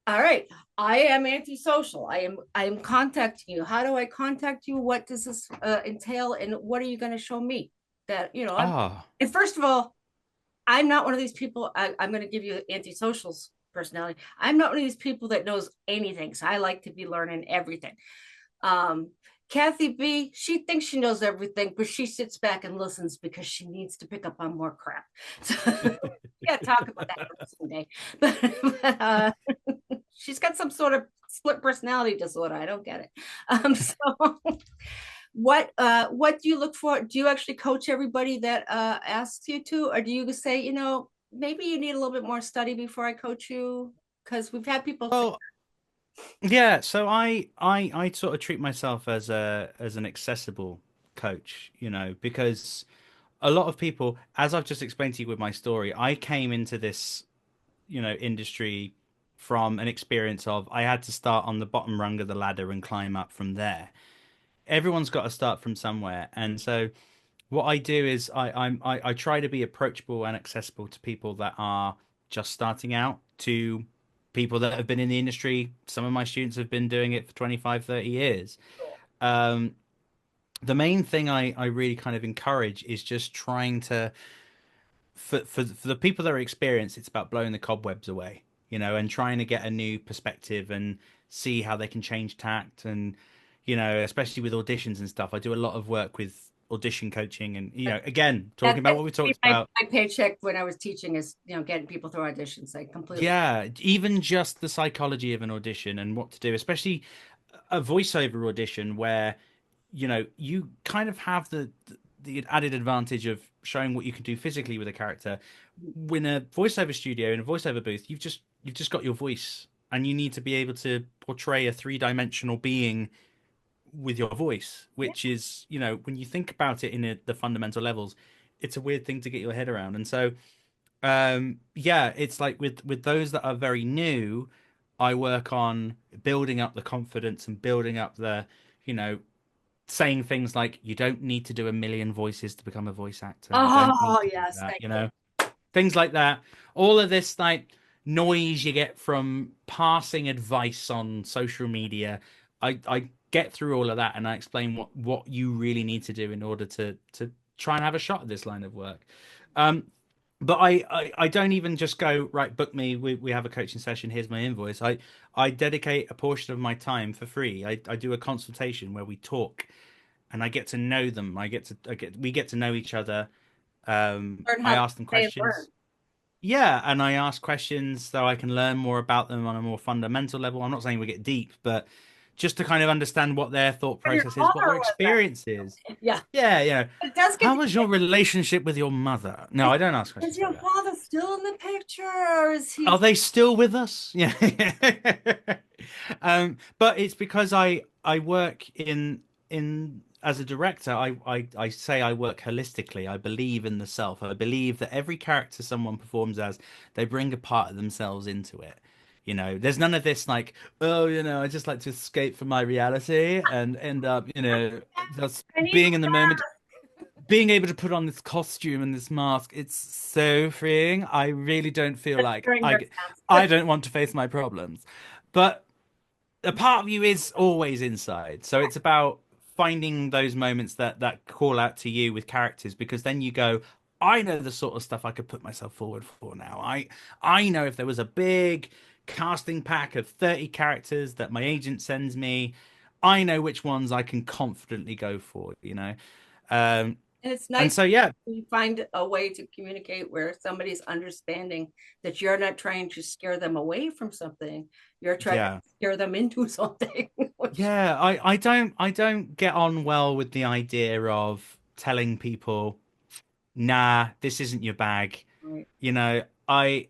All right. I am antisocial. I am contacting you. How do I contact you? What does this entail? And what are you going to show me? That, I'm Ah, and first of all, I'm not one of these people. I'm going to give you antisocial's personality. I'm not one of these people that knows anything. So I like to be learning everything. Um, Kathy B, she thinks she knows everything, but she sits back and listens because she needs to pick up on more crap. So yeah, talk about that for some day. But she's got some sort of split personality disorder. I don't get it. So what do you look for? Do you actually coach everybody that asks you to, or do you say, maybe you need a little bit more study before I coach you? Because we've had people say, well, yeah. So I sort of treat myself as an accessible coach, because a lot of people, as I've just explained to you with my story, I came into this, industry from an experience of I had to start on the bottom rung of the ladder and climb up from there. Everyone's got to start from somewhere, and so what I do is I try to be approachable and accessible to people that are just starting out, to people that have been in the industry. Some of my students have been doing it for 25, 30 years. Um, the main thing I really kind of encourage is just trying to for the people that are experienced, it's about blowing the cobwebs away, and trying to get a new perspective and see how they can change tact. And especially with auditions and stuff, I do a lot of work with audition coaching, and again, talking about That what we used to be talked my, about. my paycheck when I was teaching is, getting people through auditions. I completely. Yeah, even just the psychology of an audition and what to do, especially a voiceover audition where you kind of have the added advantage of showing what you can do physically with a character. In a voiceover studio, in a voiceover booth, you've just got your voice, and you need to be able to portray a three-dimensional being with your voice, which is, when you think about it in the fundamental levels, it's a weird thing to get your head around. And so, yeah, it's like with those that are very new, I work on building up the confidence and building up the, you know, saying things like you don't need to do a million voices to become a voice actor. You don't need Oh, to do yes, that, thank you. things like that. All of this like noise you get from passing advice on social media, I get through all of that and I explain what you really need to do in order to try and have a shot at this line of work. Um, but I don't even just go, right, book me. We have a coaching session. Here's my invoice. I dedicate a portion of my time for free. I do a consultation where we talk and I get to know them. We get to know each other. Learn I how to ask them say and learn. questions. Yeah, and I ask questions so I can learn more about them on a more fundamental level. I'm not saying we get deep, but just to kind of understand what their thought Or your process is, what mother their was that. experience is. Yeah. Yeah, But it does get how to was your relationship with your mother? No, I don't ask is questions your like that. father still in the picture or is Are he they still with us? Yeah. But it's because I work in as a director, I say I work holistically. I believe in the self. I believe that every character someone performs as, they bring a part of themselves into it. There's none of this like, oh, I just like to escape from my reality and end up, just I need being in the moment, being able to put on this costume and this mask. It's so freeing. I really don't feel like during I their I don't want to face my problems. But a part of you is always inside. So it's about finding those moments that call out to you with characters, because then you go, I know the sort of stuff I could put myself forward for now. I know if there was a big casting pack of 30 characters that my agent sends me, I know which ones I can confidently go for. Um, And it's and nice so yeah, when you find a way to communicate where somebody's understanding that you're not trying to scare them away from something. You're trying to yeah. scare them into something. Which, Yeah, I don't get on well with the idea of telling people, nah, this isn't your bag. right. I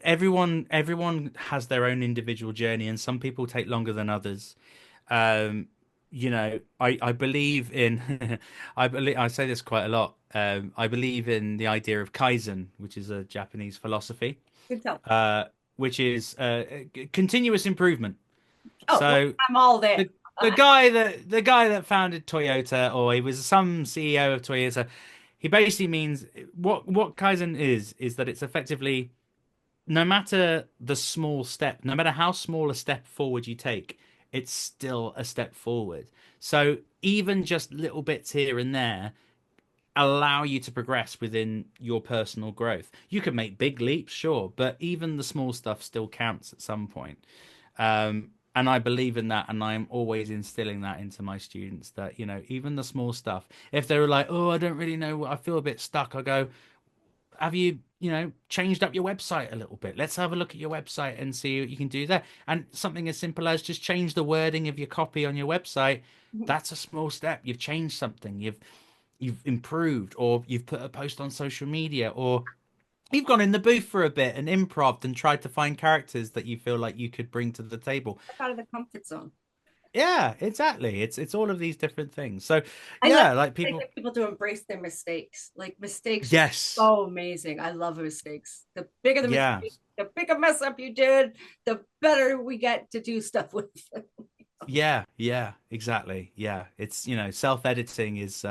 everyone has their own individual journey, and some people take longer than others. Um, I believe in I say this quite a lot. I believe in the idea of Kaizen, which is a Japanese philosophy, Good tell. uh, which is continuous improvement. Oh, well, So I'm all there. the the guy that founded Toyota, or he was some CEO of Toyota, he basically means what Kaizen is that it's effectively no matter the small step, no matter how small a step forward you take, it's still a step forward. So even just little bits here and there allow you to progress within your personal growth. You can make big leaps, sure, but even the small stuff still counts at some point. And I believe in that, and I'm always instilling that into my students that, even the small stuff, if they were like, oh, I don't really know, I feel a bit stuck, I go, have you, changed up your website a little bit? Let's have a look at your website and see what you can do there. And something as simple as just change the wording of your copy on your website. That's a small step. You've changed something. You've improved, or you've put a post on social media, or you've gone in the booth for a bit and improv and tried to find characters that you feel like you could bring to the table. Step out of the comfort zone. Yeah, exactly. It's all of these different things. So I love yeah, like I people. get people to embrace their mistakes. Like mistakes are Yes. so amazing. I love mistakes. The bigger the Yeah. mistake, the bigger mess up you did, the better we get to do stuff with. Yeah, yeah, exactly. Yeah. It's, self-editing is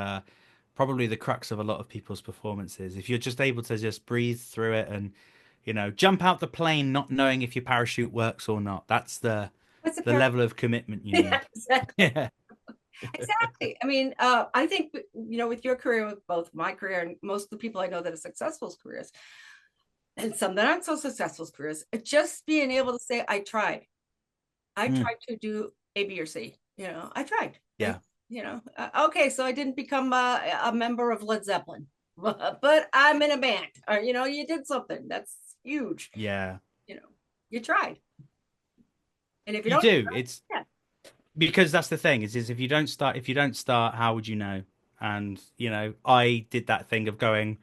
probably the crux of a lot of people's performances. If you're just able to just breathe through it and, jump out the plane not knowing if your parachute works or not, that's the What's the the par- level of commitment you Yeah, need. exactly. Yeah. Exactly. I mean, I think with your career, with both my career and most of the people I know that are successful careers, and some that aren't so successful careers, just being able to say, I Mm, tried to do A, B, or C. I tried. And, yeah. okay, so I didn't become a member of Led Zeppelin, but I'm in a band. Or, you did something. That's huge. Yeah. You know, you tried. And if you You don't, do. It's yeah, because that's the thing is if you don't start, how would you know? And, I did that thing of going,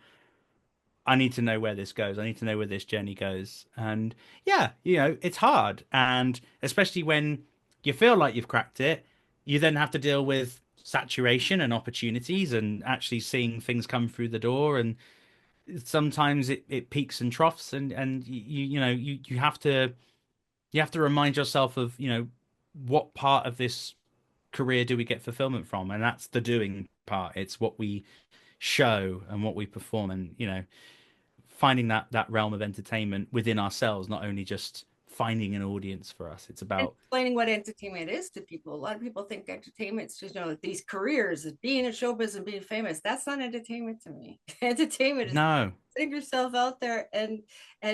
I need to know where this goes. I need to know where this journey goes. And yeah, it's hard. And especially when you feel like you've cracked it, you then have to deal with saturation and opportunities and actually seeing things come through the door. And sometimes it peaks and troughs and you have to remind yourself of, what part of this career do we get fulfillment from? And that's the doing part. It's what we show and what we perform. And, finding that realm of entertainment within ourselves, not only just finding an audience for us. It's and about explaining what entertainment is to people. A lot of people think entertainment's just, these careers, being in showbiz and being famous. That's not entertainment to me. Entertainment is no putting yourself out there and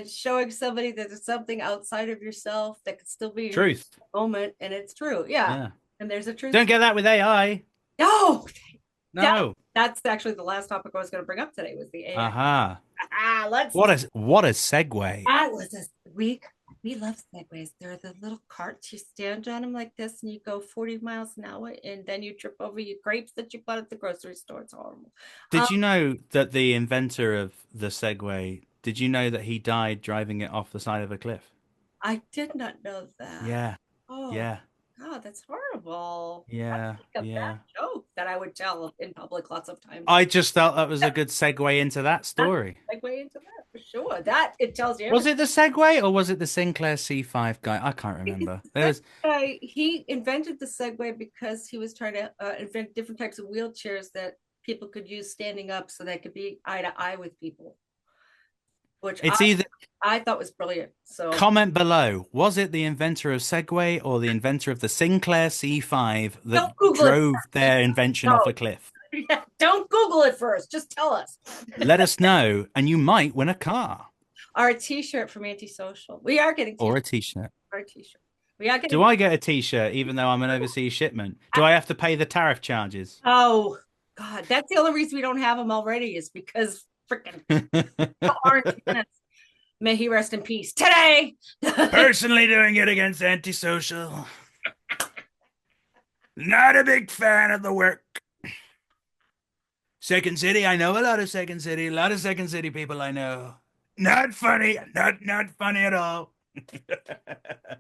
showing somebody that there's something outside of yourself that could still be in truth. the moment. And it's true. Yeah. Yeah. And there's a truth. Don't get that with AI. No, that, No. that's actually the last topic I was going to bring up today was the AI. Aha. Let's What a segue. That was a week. We love segways. They're the little carts. You stand on them like this and you go 40 miles an hour and then you trip over your grapes that you bought at the grocery store. It's horrible. Um, Did you know that the inventor of the Segway, did you know that he died driving it off the side of a cliff? I did not know that. Yeah. Oh, Yeah. God, that's horrible. That's Yeah. like a bad Yeah. joke that I would tell in public lots of times. I just felt that was a good segue into that That's story. a segue into that for sure. That it tells you Was everything. it the Segway or was it the Sinclair C5 guy? I can't remember. There was. He invented the Segway because he was trying to invent different types of wheelchairs that people could use standing up so they could be eye to eye with people, which I It's either I thought was brilliant. So comment below. Was it the inventor of Segway or the inventor of the Sinclair C5 that don't Google it. drove their invention No, off a cliff? yeah, don't Google it first. Just tell us. Let us know, and you might win a car Our T-shirt from Aunty Sochelle. We are getting or T-shirt. a t-shirt. Our T-shirt. We are Do getting. I get a t-shirt even though I'm an overseas shipment? Do I have to pay the tariff charges? Oh God, that's the only reason we don't have them already is because freaking orange penis. May he rest in peace today. Personally doing it against antisocial. Not a big fan of the work. Second City, I know a lot of Second City, a lot of Second City people I know. Not funny, not funny at all.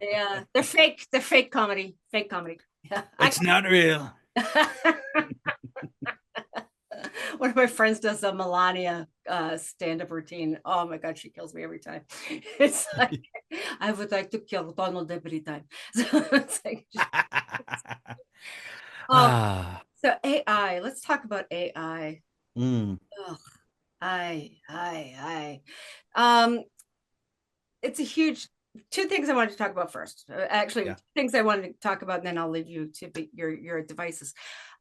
Yeah, they're fake. They're fake comedy. Fake comedy. Yeah, It's not real. one of my friends does a Melania stand-up routine. Oh my God, she kills me every time. It's like I would like to kill Donald every time. So it's like just, um, Ah, so AI. Let's talk about AI. mm, Ugh, I. It's a huge two things I wanted to talk about first. Actually, yeah. two things I wanted to talk about, and then I'll leave you to be your devices.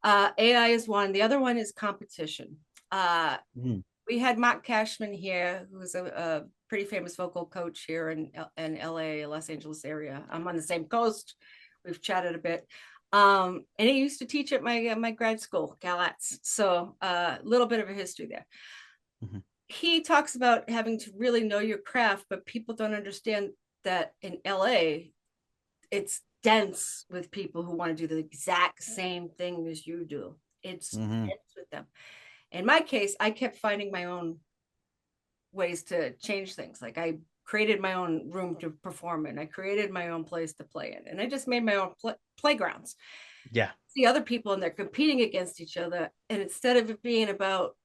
AI is one. The other one is competition. Uh, Mm, we had Mark Cashman here, who's a pretty famous vocal coach here in LA, Los Angeles area. I'm on the same coast. We've chatted a bit. And he used to teach at my grad school, Galatz. So a little bit of a history there. mhm, He talks about having to really know your craft, but people don't understand that in LA, it's dense with people who want to do the exact same thing as you do. It's mhm. dense with them. In my case, I kept finding my own ways to change things. Like I created my own room to perform in. I created my own place to play in, and I just made my own playgrounds. Yeah, See other people, and they're competing against each other. And instead of it being about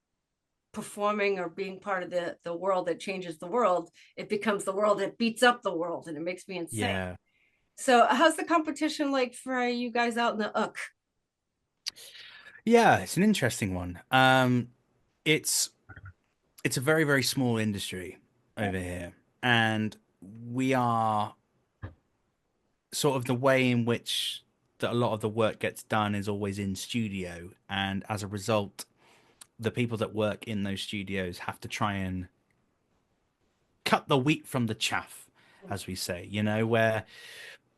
performing or being part of the world that changes the world, it becomes the world that beats up the world, and it makes me insane. yeah, So, how's the competition like for you guys out in the UK? yeah. It's an interesting one. It's it's a very, very small industry over here, and we are sort of the way in which that a lot of the work gets done is always in studio, and as a result, the people that work in those studios have to try and cut the wheat from the chaff, as we say. Where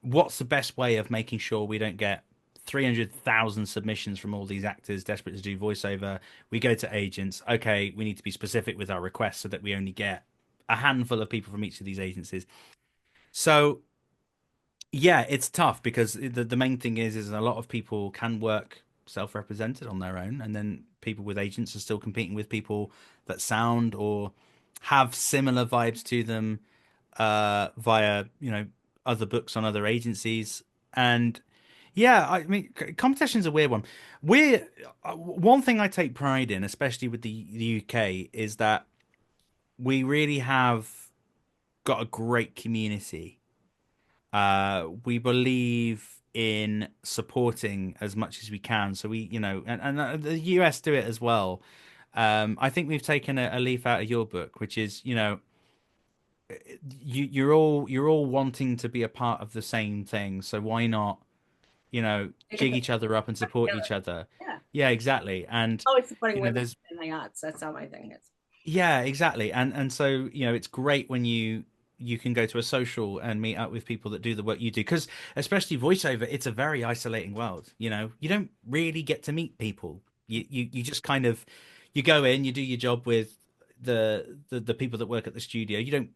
what's the best way of making sure we don't get 300,000 submissions from all these actors desperate to do voiceover? We go to agents. Okay, we need to be specific with our requests so that we only get a handful of people from each of these agencies. So yeah, it's tough because the main thing is a lot of people can work self-represented on their own, and then people with agents are still competing with people that sound or have similar vibes to them via other books on other agencies. And yeah, I mean competition's a weird one. We're One thing I take pride in, especially with the UK, is that we really have got a great community. We believe in supporting as much as we can. So and the US do it as well. I think we've taken a leaf out of your book, which is, you're all wanting to be a part of the same thing. So why not, I get jig the each other up and support together. each other? Yeah, Yeah, exactly. And always supporting women there's in the arts. That's how my thing is. yeah, exactly. And so, it's great when you can go to a social and meet up with people that do the work you do, because especially voiceover, it's a very isolating world. You don't really get to meet people. You just kind of you go in, you do your job with the people that work at the studio. You don't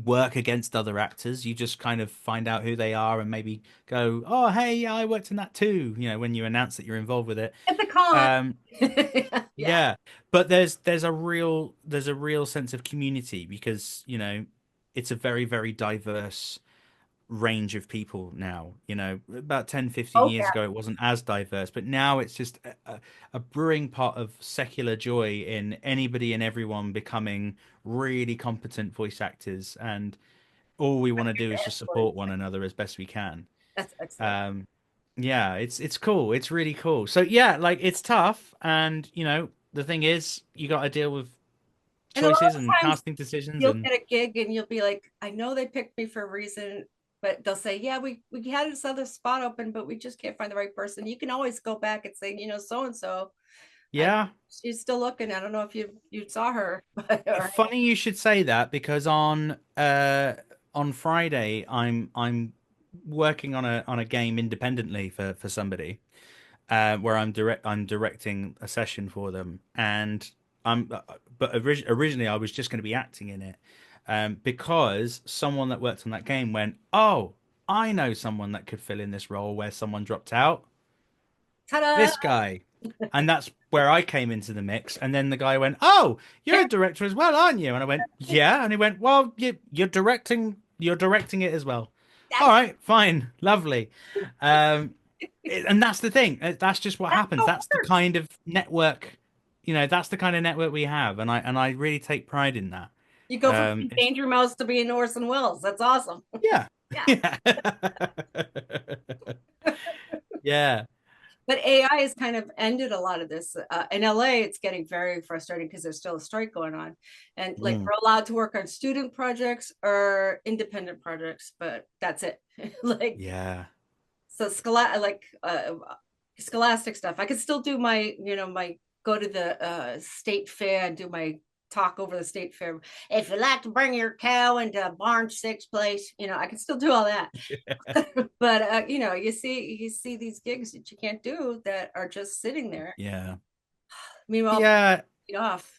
work against other actors. You just kind of find out who they are and maybe go, "Oh, hey, yeah, I worked in that too," when you announce that you're involved with it. It's a con. Um Yeah. yeah, but there's a real sense of community because, it's a very, very diverse range of people now. About 10, 15 years Okay. ago it wasn't as diverse, but now it's just a brewing pot of secular joy in anybody and everyone becoming really competent voice actors, and all we want to do is just support one another as best we can. That's excellent. Um, yeah, it's cool. It's really cool. So yeah, like it's tough, and the thing is, you got to deal with And a lot choices and of times casting decisions, you'll and get a gig and you'll be like, I know they picked me for a reason, but they'll say, yeah, we had this other spot open, but we just can't find the right person. You can always go back and say, so and so, I yeah. she's still looking. I don't know if you saw her, but or Funny you should say that because on Friday I'm working on a game independently for somebody, where I'm directing a session for them, and originally I was just going to be acting in it, because someone that worked on that game went, "Oh, I know someone that could fill in this role where someone dropped out, ta-da! this guy," and that's where I came into the mix. And then the guy went, "Oh, you're a director as well, aren't you?" And I went, "Yeah," and he went, "Well, you're directing it as well." All That's right, fine, lovely. And that's the thing. That's just what That's happens. how it That's the works. kind of network, that's the kind of network we have, and I really take pride in that. You go from being It's Danger Mouse to being Orson Welles. That's awesome. Yeah. Yeah. Yeah. Yeah. But AI has kind of ended a lot of this. In LA, it's getting very frustrating because there's still a strike going on. And like Mm. we're allowed to work on student projects or independent projects, but that's it. Like Yeah. so scholastic stuff. I could still do my go to the state fair and do my talk over the state fair. If you'd like to bring your cow into barn six place, I can still do all that. But you see these gigs that you can't do that are just sitting there. Yeah. Meanwhile, people Yeah. eat off.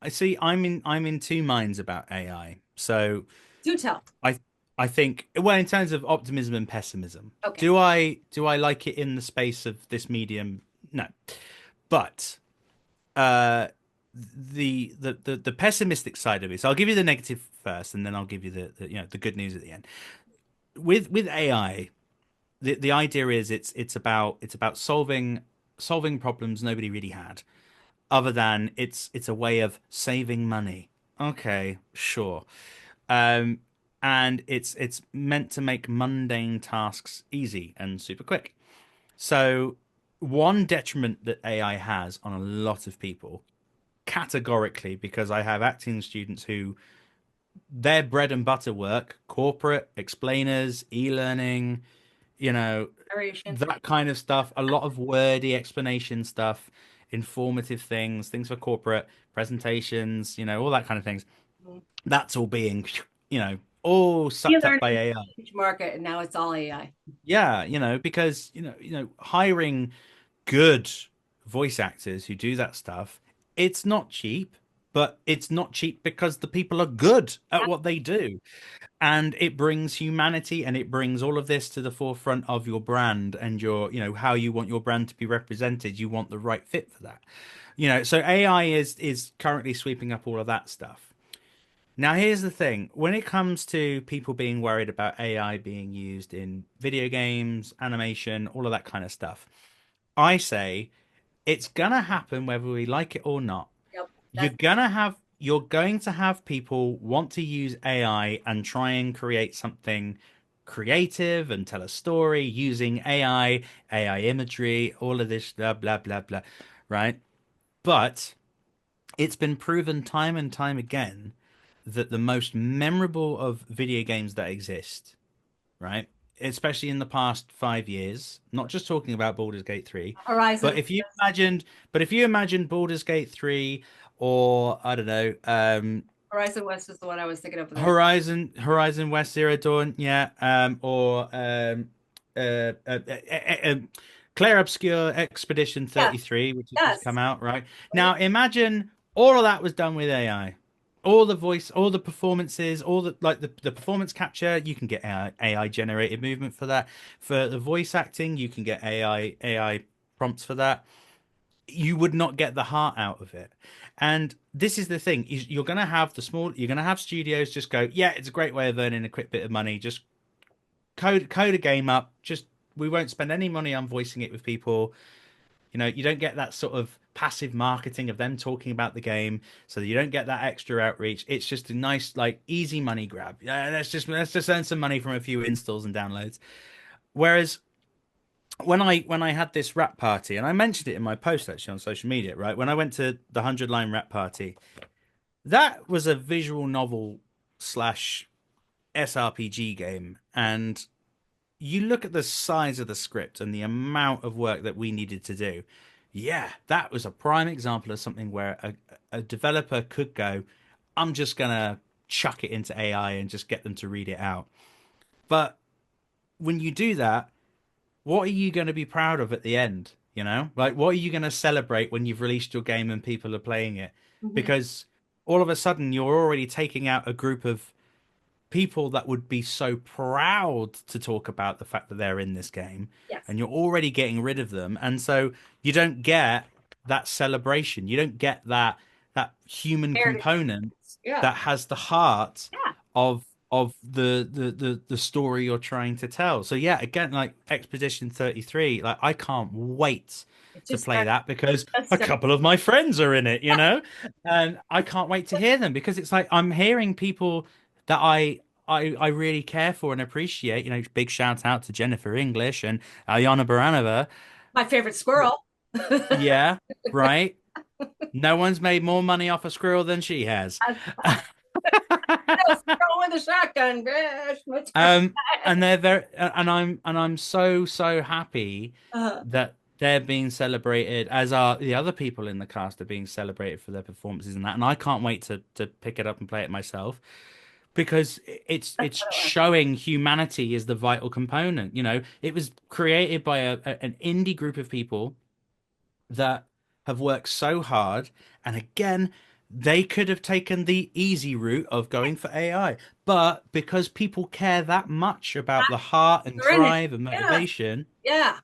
I see. I'm in two minds about AI. So Do tell. I I think, well, in terms of optimism and pessimism, Okay. do I like it in the space of this medium? No. But uh the pessimistic side of it. So I'll give you the negative first, and then I'll give you the good news at the end. With AI, the idea is it's about solving problems nobody really had, other than it's a way of saving money. Okay, sure. Um, and it's meant to make mundane tasks easy and super quick. So one detriment that AI has on a lot of people, categorically, because I have acting students who their bread and butter work, corporate, explainers, e-learning, you know, Narration. that kind of stuff, a lot of wordy explanation stuff, informative things for corporate presentations, all that kind of things. Mhm. That's all being, all sucked up E-learning by is AI. a huge market, and now it's all AI. Yeah, because hiring good voice actors who do that stuff, it's not cheap, but it's not cheap because the people are good at what they do. And it brings humanity, and it brings all of this to the forefront of your brand and how you want your brand to be represented. You want the right fit for that. So AI is currently sweeping up all of that stuff. Now, here's the thing. When it comes to people being worried about AI being used in video games, animation, all of that kind of stuff, I say it's gonna happen whether we like it or not. Yep. You're gonna have you're going to have people want to use AI and try and create something creative and tell a story using AI imagery, all of this blah blah blah blah, right? But it's been proven time and time again that the most memorable of video games that exist, right? Especially in the past 5 years, not just talking about Baldur's Gate 3, but Horizon. if you imagine Baldur's Gate 3, or I don't know, Horizon West is the one I was thinking of there. Horizon West Zero Dawn, yeah, or Clair Obscur Expedition Yes. 33, which has just come Yes. out, right? Now imagine all of that was done with AI. All the voice, all the performances, all the performance capture, you can get AI generated movement for that. For the voice acting, you can get AI prompts for that. You would not get the heart out of it. And this is the thing, is you're gonna have studios just go, yeah, it's a great way of earning a quick bit of money. Just code a game up. Just we won't spend any money on voicing it with people. You don't get that sort of passive marketing of them talking about the game, so that you don't get that extra outreach. It's just a nice, like, easy money grab. Yeah, let's just earn some money from a few installs and downloads. Whereas when I had this rap party, and I mentioned it in my post actually on social media, right? When I went to the 100 line rap party, that was a visual novel slash SRPG game, and you look at the size of the script and the amount of work that we needed to do. Yeah, that was a prime example of something where a developer could go, I'm just gonna chuck it into AI and just get them to read it out. But when you do that, what are you going to be proud of at the end? Like, what are you going to celebrate when you've released your game and people are playing it? Mhm. Because all of a sudden you're already taking out a group of people that would be so proud to talk about the fact that they're in this game, Yes. and you're already getting rid of them. And so you don't get that celebration. You don't get that human Heritage. component Yeah. that has the heart Yeah. of of the story you're trying to tell. So yeah, again, like Expedition 33, like I can't wait It to just play started. that because Just a started. couple of my friends are in it, and I can't wait to hear them because it's like I'm hearing people that I really care for and appreciate. Big shout out to Jennifer English and Ayana Baranova. My favorite squirrel. Yeah, right. No one's made more money off a squirrel than she has. Squirrel with a shotgun, bitch. Um, and they're very, and I'm so happy Uh, that they're being celebrated, as are the other people in the cast are being celebrated for their performances and that. And I can't wait to pick it up and play it myself because it's showing humanity is the vital component. It was created by an indie group of people that have worked so hard. And again, they could have taken the easy route of going for AI. But because people care that much about the heart and They're in it. drive and Yeah, motivation, yeah,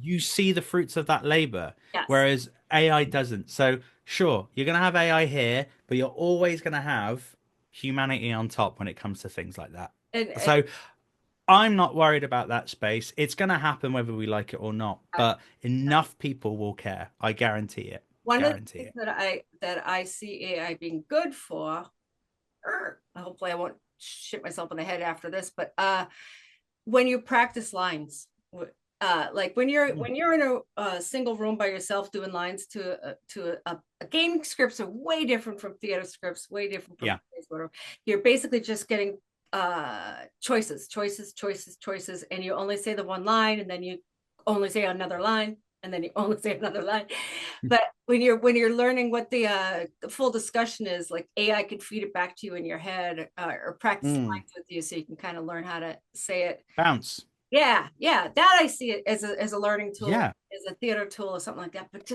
you see the fruits of that labor, yes. whereas AI doesn't. So, sure, you're going to have AI here, but you're always going to have humanity on top when it comes to things like that. And So, I'm not worried about that space. It's going to happen whether we like it or not, but enough people will care. I guarantee it. one of the Guarantee things it. that I see AI being good for, hopefully I won't shit myself in the head after this, but when you practice lines, like when you're Mm. in a single room by yourself doing lines to a game scripts are way different from theater scripts, way different from Yeah. whatever. You're basically just getting choices, and you only say the one line, and then you only say another line, and then you only say another line. But when you're learning what the full discussion is, like AI can feed it back to you in your head, or practice Mm. lines with you, so you can kind of learn how to say it. Bounce. Yeah, yeah, that I see it as a learning tool, Yeah. as a theater tool or something like that. But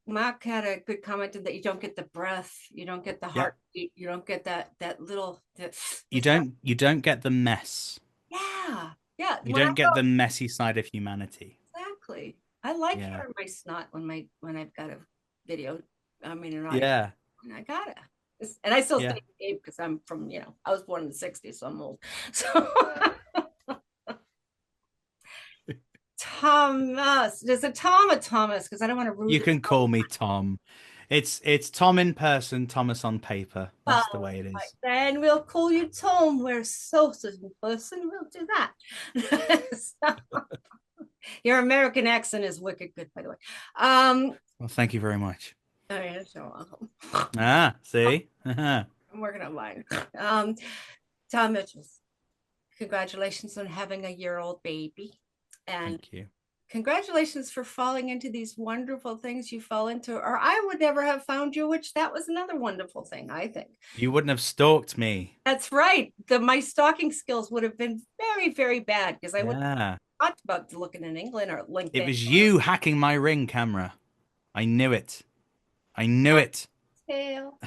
Mark had a good comment in that you don't get the breath, you don't get the Yep. heartbeat, you don't get that little You don't get the mess. yeah, yeah. You When I don't get the messy side of humanity. exactly, I like Yeah. hearing my snot when I've got a video. I mean, an audio. Yeah. And I gotta. And I still Yeah. stay Abe because I'm from, I was born in the 60s, so I'm old. So Thomas. There's a Tom or Thomas because I don't want to You rudely. can call me Tom. It's Tom in person, Thomas on paper. That's the Oh, way it right. is. Then we'll call you Tom. We're solstice in person. We'll do that. So, your American accent is wicked good, by the way. Well, thank you very much. Oh, yeah, so welcome. Ah, see? I'm working on mine. Um, Tom Mitchells, congratulations on having a year-old baby. And Thank you. congratulations for falling into these wonderful things you fell into, or I would never have found you, which that was another wonderful thing, I think. You wouldn't have stalked me. That's right. My stalking skills would have been very, very bad because I would Yeah. have thought about looking in England or It LinkedIn. was you hacking my Ring camera. I knew it. I knew it. Tail.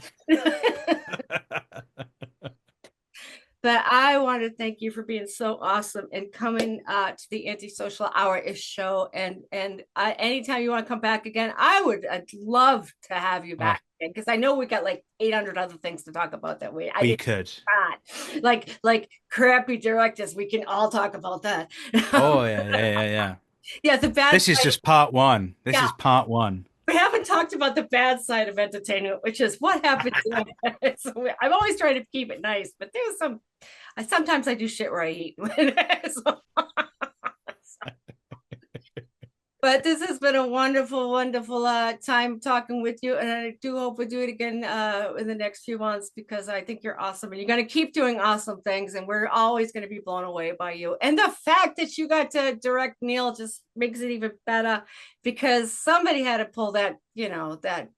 But I want to thank you for being so awesome and coming to the Antisocial Hour-ish show. And anytime you want to come back again, I'd love to have you Oh, back again because I know we got like 800 other things to talk about that way. I we did could. not like crappy directors. We can all talk about that. Oh, yeah, yeah, yeah, yeah. Yeah, the bad This is side. just part one. This Yeah, is part one. we haven't talked about the bad side of entertainment, which is what happens. So I'm always trying to keep it nice, but there's some. Sometimes I do shit where I eat. So, but this has been a wonderful, wonderful time talking with you, and I do hope we do it again in the next few months because I think you're awesome, and you're going to keep doing awesome things, and we're always going to be blown away by you. And the fact that you got to direct Neil just makes it even better because somebody had to pull that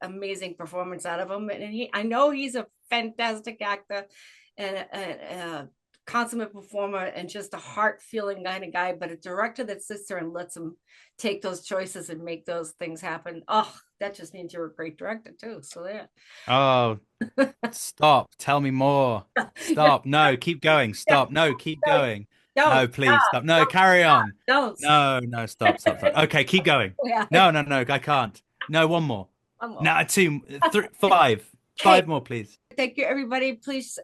amazing performance out of him, and I know he's a fantastic actor and a consummate performer and just a heart feeling kind of guy, but a director that sits there and lets him take those choices and make those things happen. Oh, that just means you're a great director too. So yeah. Oh, stop. Tell me more. Yeah, Stop. No, keep going. Stop. No, keep don't, going. don't No, please stop. stop. No, carry on. Don't stop. No, no, stop, stop, stop. Okay, keep going. Yeah. No, no, no, I can't. No, one more. One more. No, two, three, five. Hey, Five more, please. thank you, everybody. Please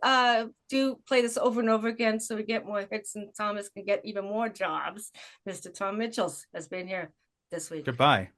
do play this over and over again so we get more hits and Thomas can get even more jobs. Mr. Tom Mitchells has been here this week. Goodbye.